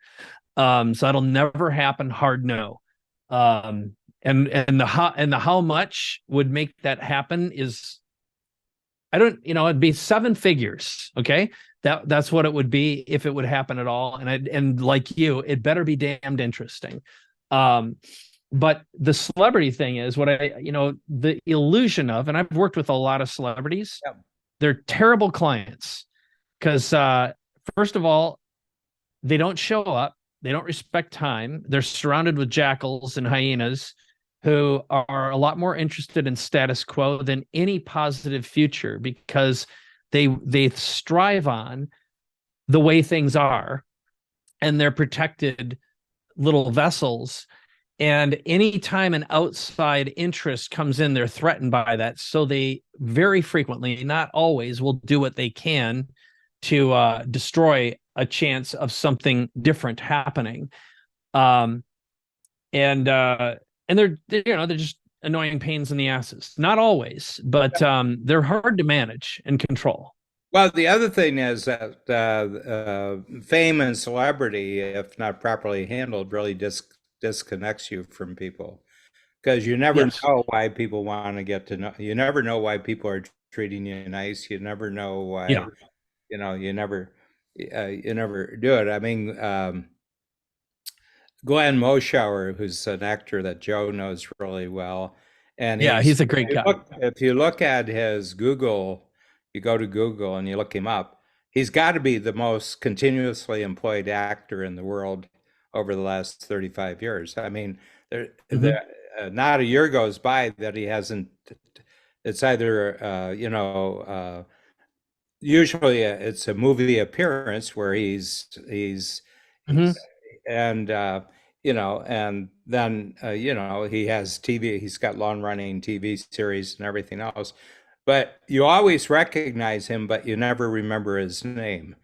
So that'll never happen. Hard no. And the how much would make that happen is, I don't, it'd be 7 figures. Okay. That's what it would be if it would happen at all. And like you, it better be damned interesting. But the celebrity thing is what the illusion of, and I've worked with a lot of celebrities. Yeah. They're terrible clients because, first of all, they don't show up. They don't respect time. They're surrounded with jackals and hyenas who are a lot more interested in status quo than any positive future, because they strive on the way things are, and they're protected little vessels. And anytime an outside interest comes in, they're threatened by that. So they very frequently, not always, will do what they can to destroy a chance of something different happening. And they're just annoying pains in the asses. Not always, but they're hard to manage and control. Well, the other thing is that fame and celebrity, if not properly handled, really disconnects you from people, because you never know why people want to get to know. You never know why people are treating you nice. You never know why. Yeah. You never do it. I mean, Glenn Moschauer, who's an actor that Joe knows really well, and he's a great guy. If you look at his Google, you go to Google and you look him up, he's got to be the most continuously employed actor in the world over the last 35 years. I mean, not a year goes by that he hasn't. It's either usually it's a movie appearance where he's and and then he has TV. He's got long-running TV series and everything else, but you always recognize him, but you never remember his name.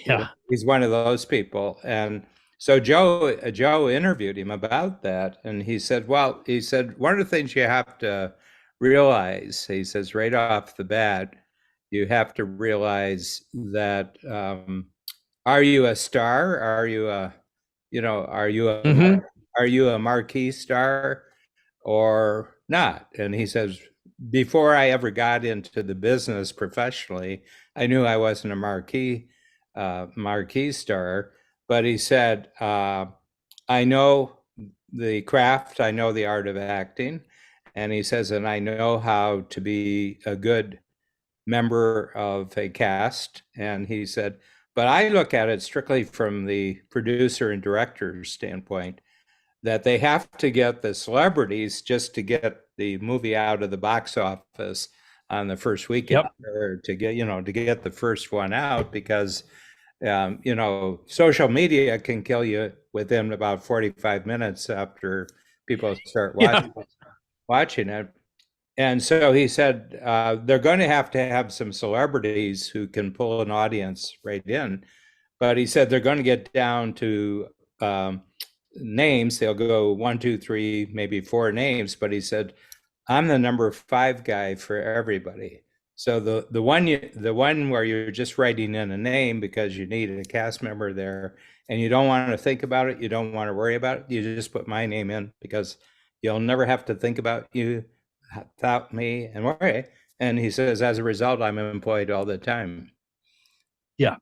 Yeah, he's one of those people. And so Joe interviewed him about that, and he said, one of the things you have to realize, he says, right off the bat, you have to realize that are you a star? Are you a are you a marquee star or not? And he says, before I ever got into the business professionally, I knew I wasn't a marquee star. But he said, I know the craft, I know the art of acting. And he says, and I know how to be a good member of a cast. And he said, but I look at it strictly from the producer and director's standpoint, that they have to get the celebrities just to get the movie out of the box office on the first weekend, or to get the first one out, because social media can kill you within about 45 minutes after people start watching it. And so he said they're going to have some celebrities who can pull an audience right in. But he said they're going to get down to names. They'll go 1, 2, 3, maybe 4 names. But he said, I'm the number 5 guy for everybody. So the one where you're just writing in a name because you need a cast member there, and you don't want to think about it, you don't want to worry about it, you just put my name in, because you'll never have to think about you without me and worry. And he says, as a result, I'm employed all the time. Yeah.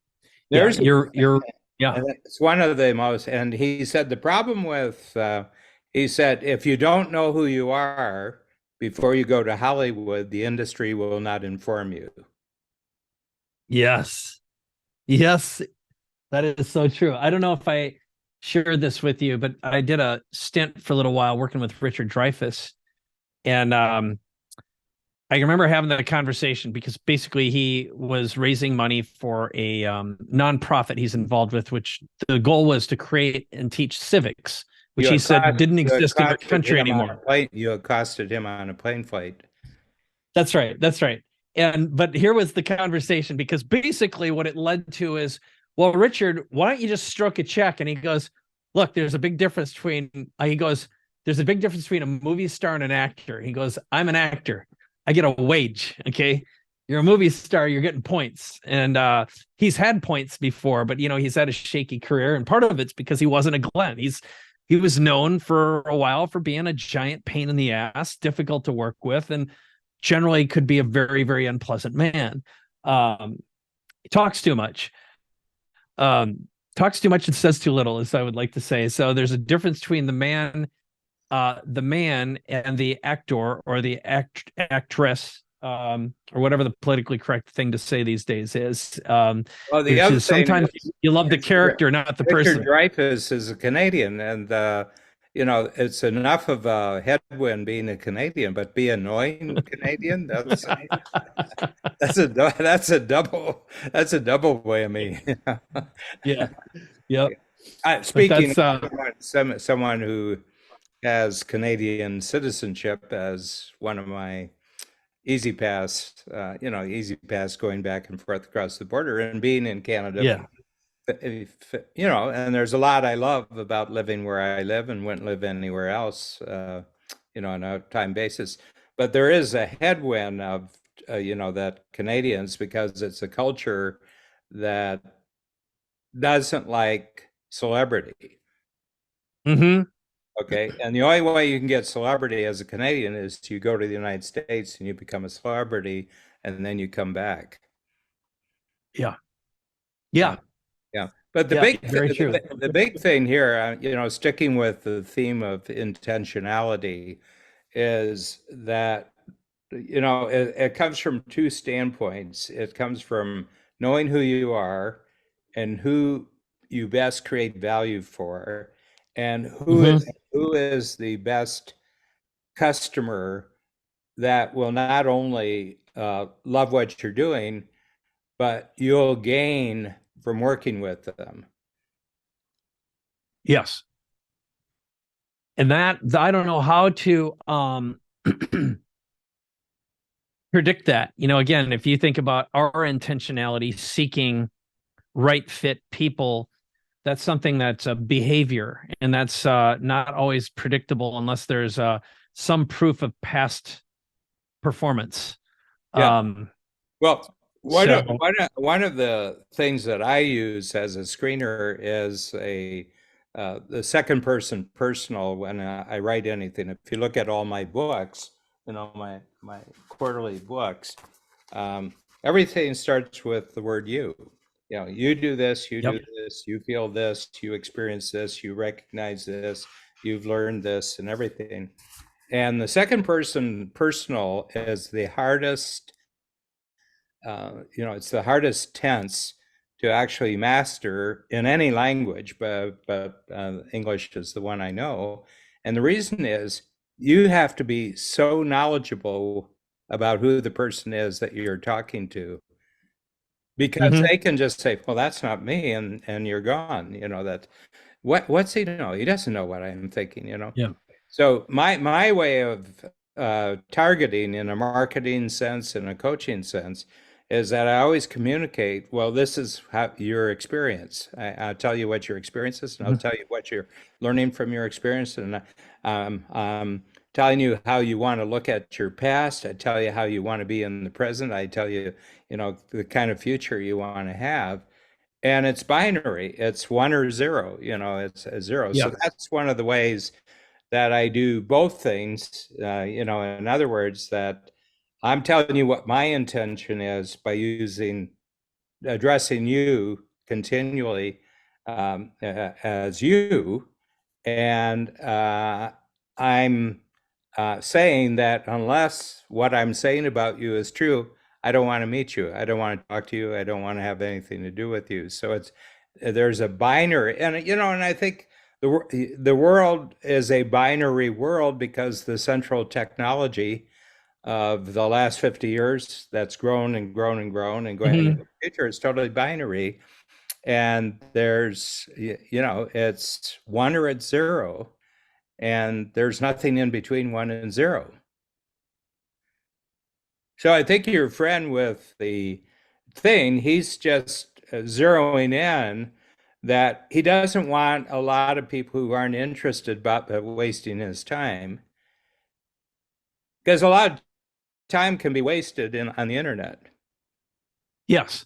It's one of the most, and he said the problem with, he said, if you don't know who you are before you go to Hollywood, the industry will not inform you. Yes, that is so true. I don't know if I shared this with you, but I did a stint for a little while working with Richard Dreyfuss. And I remember having that conversation because basically he was raising money for a nonprofit he's involved with, which the goal was to create and teach civics, which he said didn't exist in our country anymore. You accosted him on a plane flight. That's right. That's right. But here was the conversation, because basically what it led to is, well, Richard, why don't you just stroke a check? And he goes, look, there's a big difference between, there's a big difference between a movie star and an actor. He goes, I'm an actor. I get a wage. Okay. You're a movie star. You're getting points. And he's had points before, but he's had a shaky career. And part of it's because he wasn't a Glenn. He was known for a while for being a giant pain in the ass, difficult to work with, and generally could be a very, very unpleasant man. He talks too much. Talks too much and says too little, as I would like to say. So there's a difference between the man and the actor, or the actress, or whatever the politically correct thing to say these days is. Well, the other thing, sometimes you love the character, not the person. Dreyfuss is a Canadian, and it's enough of a headwind being a Canadian, but be annoying Canadian. That's a double whammy. Yeah. Yep. Speaking of someone who has Canadian citizenship as one of my easy pass going back and forth across the border and being in Canada. Yeah. And there's a lot I love about living where I live and wouldn't live anywhere else, on a time basis. But there is a headwind of, that Canadians, because it's a culture that doesn't like celebrity. Mm-hmm. Okay. And the only way you can get celebrity as a Canadian is you go to the United States and you become a celebrity, and then you come back. Yeah. Yeah. Yeah. But the big thing here, sticking with the theme of intentionality, is that, it comes from two standpoints. It comes from knowing who you are and who you best create value for, and who is the best customer that will not only love what you're doing, but you'll gain from working with them. Yes. And that, I don't know how to predict that. Again, if you think about our intentionality, seeking right fit people, that's something that's a behavior, and that's not always predictable unless there's some proof of past performance. Yeah. Well, one of the things that I use as a screener is the second person personal when I write anything. If you look at all my books, my quarterly books, everything starts with the word you. You do this, you do this, you feel this, you experience this, you recognize this, you've learned this, and everything. And the second person personal is the hardest. It's the hardest tense to actually master in any language, but English is the one I know. And the reason is you have to be so knowledgeable about who the person is that you're talking to, because they can just say, well, that's not me, and you're gone. That what's he know? He doesn't know what I'm thinking. Yeah. So my way of targeting in a marketing sense, in a coaching sense, is that I always communicate, well, this is how your experience. I'll tell you what your experience is, and I'll tell you what you're learning from your experience. And I'm telling you how you want to look at your past. I tell you how you want to be in the present. I tell you, the kind of future you want to have. And it's binary. It's 1 or 0, it's a 0. Yeah. So that's one of the ways that I do both things, in other words, that I'm telling you what my intention is by addressing you continually as you. And I'm saying that unless what I'm saying about you is true, I don't want to meet you. I don't want to talk to you. I don't want to have anything to do with you. So there's a binary, and and I think the world is a binary world because the central technology of the last 50 years that's grown and grown and grown and going into the future. It's totally binary. And there's, it's one or it's zero. And there's nothing in between one and zero. So I think your friend with the thing, he's just zeroing in that he doesn't want a lot of people who aren't interested about wasting his time. Because a lot of time can be wasted on the internet. Yes.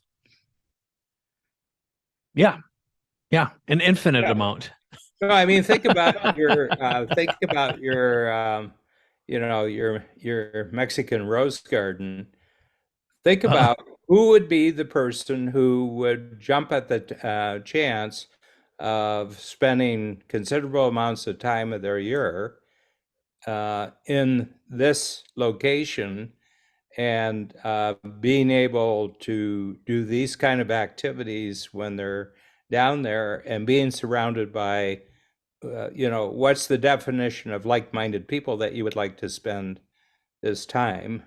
Yeah. Yeah. An infinite amount. So, I mean, think about your your Mexican rose garden. Think about who would be the person who would jump at the chance of spending considerable amounts of time of their year in this location and being able to do these kind of activities when they're down there and being surrounded by, what's the definition of like-minded people that you would like to spend this time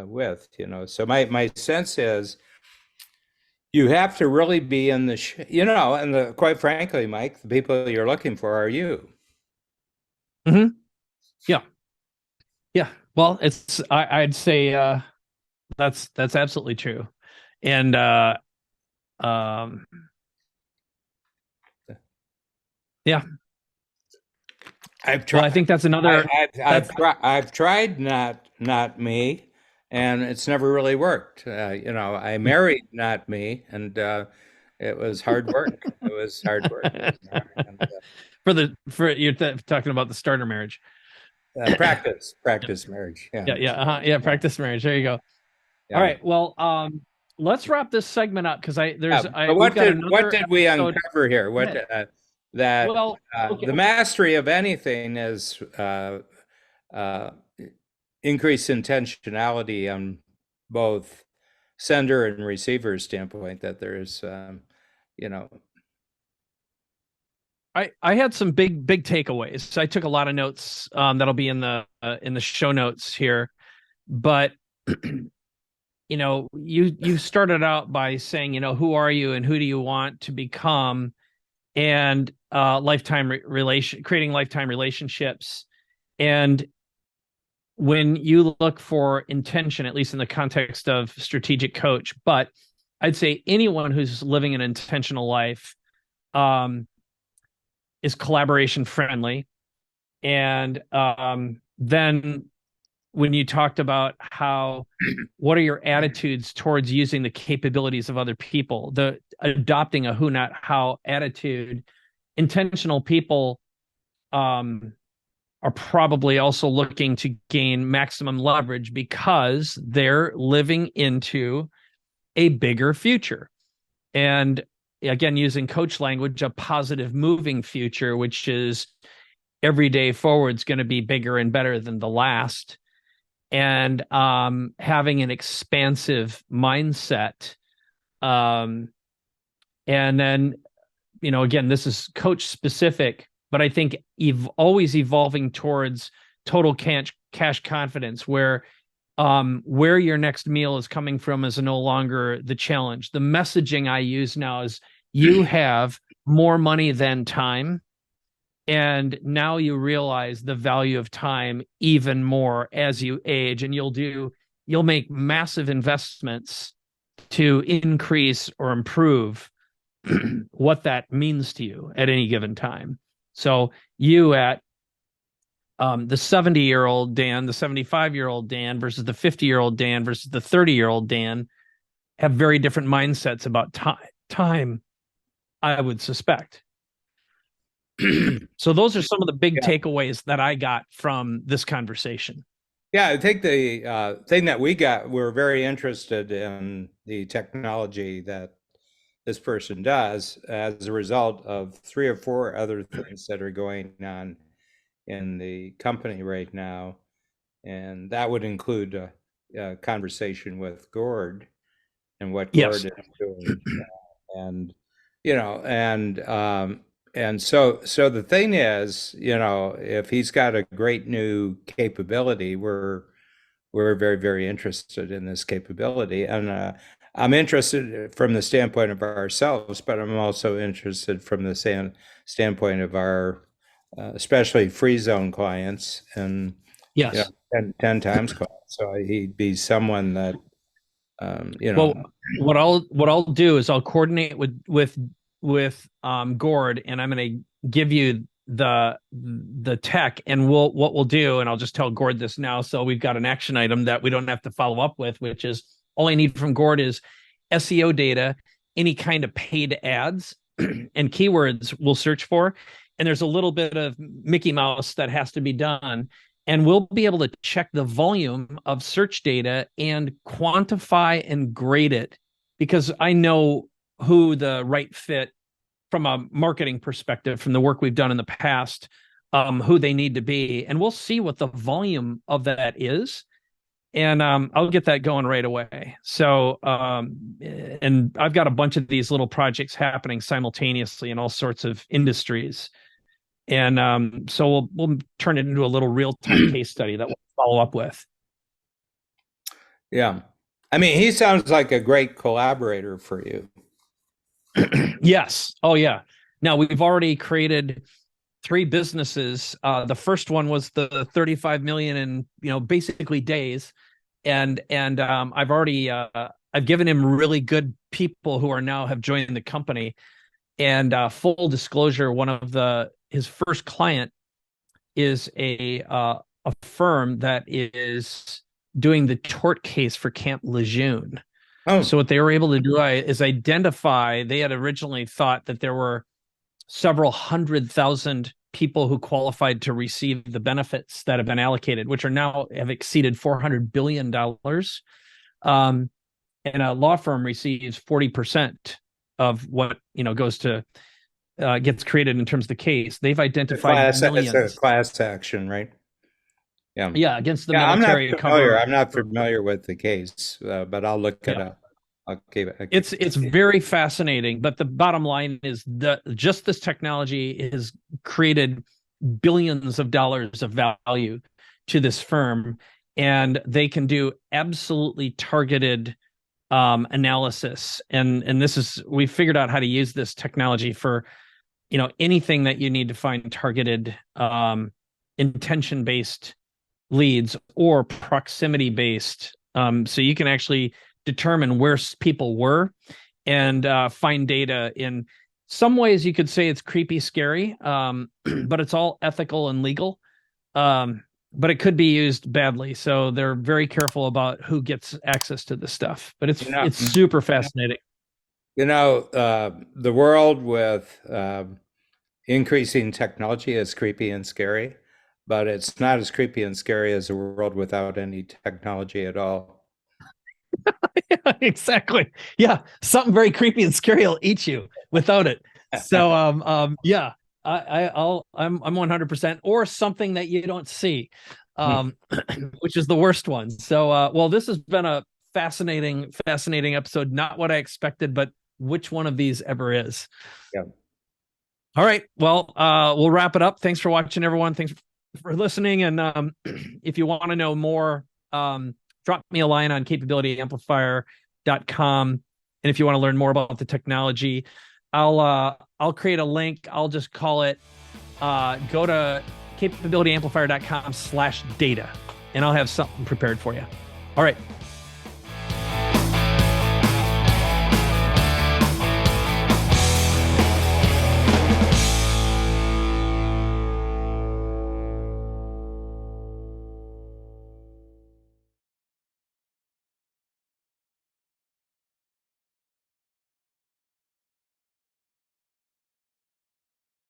with, So my sense is you have to really be in the, and quite frankly, Mike, the people you're looking for are you. Mm-hmm. Yeah. Yeah. Well, I'd say that's absolutely true. And yeah. I've tried. Well, I think that's another. I've tried not me, and it's never really worked. I married not me, and it was hard work. It was hard work. You're talking about the starter marriage. Practice marriage. Yeah. Practice marriage. There you go. Yeah. All right. Well, let's wrap this segment up because what did we uncover here? The mastery of anything is increased intentionality on both sender and receiver standpoint. That there's, I had some big takeaways. I took a lot of notes that'll be in the show notes here, but you started out by saying, who are you and who do you want to become, and creating lifetime relationships. And when you look for intention, at least in the context of strategic coach, but I'd say anyone who's living an intentional life is collaboration friendly. And then when you talked about what are your attitudes towards using the capabilities of other people, the adopting a who, not how attitude, intentional people are probably also looking to gain maximum leverage because they're living into a bigger future. And again, using coach language, a positive moving future, which is every day forward is going to be bigger and better than the last. And having an expansive mindset. And then, again, this is coach specific, but I think always evolving towards total cash confidence, where your next meal is coming from is no longer the challenge. The messaging I use now is you have more money than time. And now you realize the value of time even more as you age, and you'll make massive investments to increase or improve what that means to you at any given time. So you at the 70-year-old Dan, the 75-year-old Dan versus the 50-year-old Dan versus the 30-year-old Dan have very different mindsets about time, I would suspect. So those are some of the big takeaways that I got from this conversation. Yeah, I think the thing that we're very interested in the technology that this person does as a result of 3 or 4 other things that are going on in the company right now. And that would include a conversation with Gord and what Gord is doing. And so the thing is, if he's got a great new capability, we're we're very, very interested in this capability. And I'm interested from the standpoint of ourselves, but I'm also interested from the standpoint of our, especially free zone clients and Yes. 10 times clients. So he'd be someone that, Well, what I'll do is I'll coordinate with Gord, and I'm going to give you the tech, and what we'll do, and I'll just tell Gord this now, so we've got an action item that we don't have to follow up with, which is all I need from Gord is SEO data, any kind of paid ads, and keywords we'll search for, and there's a little bit of Mickey Mouse that has to be done. And we'll be able to check the volume of search data and quantify and grade it, because I know who the right fit from a marketing perspective, from the work we've done in the past, who they need to be. And we'll see what the volume of that is. And I'll get that going right away. So, and I've got a bunch of these little projects happening simultaneously in all sorts of industries. And so we'll turn it into a little real-time case study that we'll follow up with. Yeah. I mean, he sounds like a great collaborator for you. Yes. Oh, yeah. Now, we've already created 3 businesses. The first one was the 35 million in, basically days. And I've already I've given him really good people who are now have joined the company. And full disclosure, one of his first client is a firm that is doing the tort case for Camp Lejeune. Oh. So what they were able to do is identify. They had originally thought that there were several 100,000 people who qualified to receive the benefits that have been allocated, which are now have exceeded $400 billion. And a law firm receives 40% of what goes to gets created in terms of the case. They've identified millions. It's a class action, right? Yeah, against the military. I'm not familiar with the case, but I'll look it up. It's very fascinating. But the bottom line is that just this technology has created billions of dollars of value to this firm, and they can do absolutely targeted analysis. And we figured out how to use this technology for anything that you need to find targeted intention-based leads or proximity-based. So you can actually determine where people were and find data. In some ways, you could say it's creepy, scary, but it's all ethical and legal. But it could be used badly. So they're very careful about who gets access to this stuff. But it's super fascinating. The world with increasing technology is creepy and scary, but it's not as creepy and scary as a world without any technology at all. Yeah, exactly. Yeah, something very creepy and scary will eat you without it. So, yeah, I'm 100%, or something that you don't see, which is the worst one. So, well, this has been a fascinating episode. Not what I expected, but which one of these ever is. Yeah. All right. Well, we'll wrap it up. Thanks for watching, everyone. Thanks for listening. And if you want to know more, drop me a line on capabilityamplifier.com. And if you want to learn more about the technology, I'll create a link. I'll just call it, go to capabilityamplifier.com/data, and I'll have something prepared for you. All right.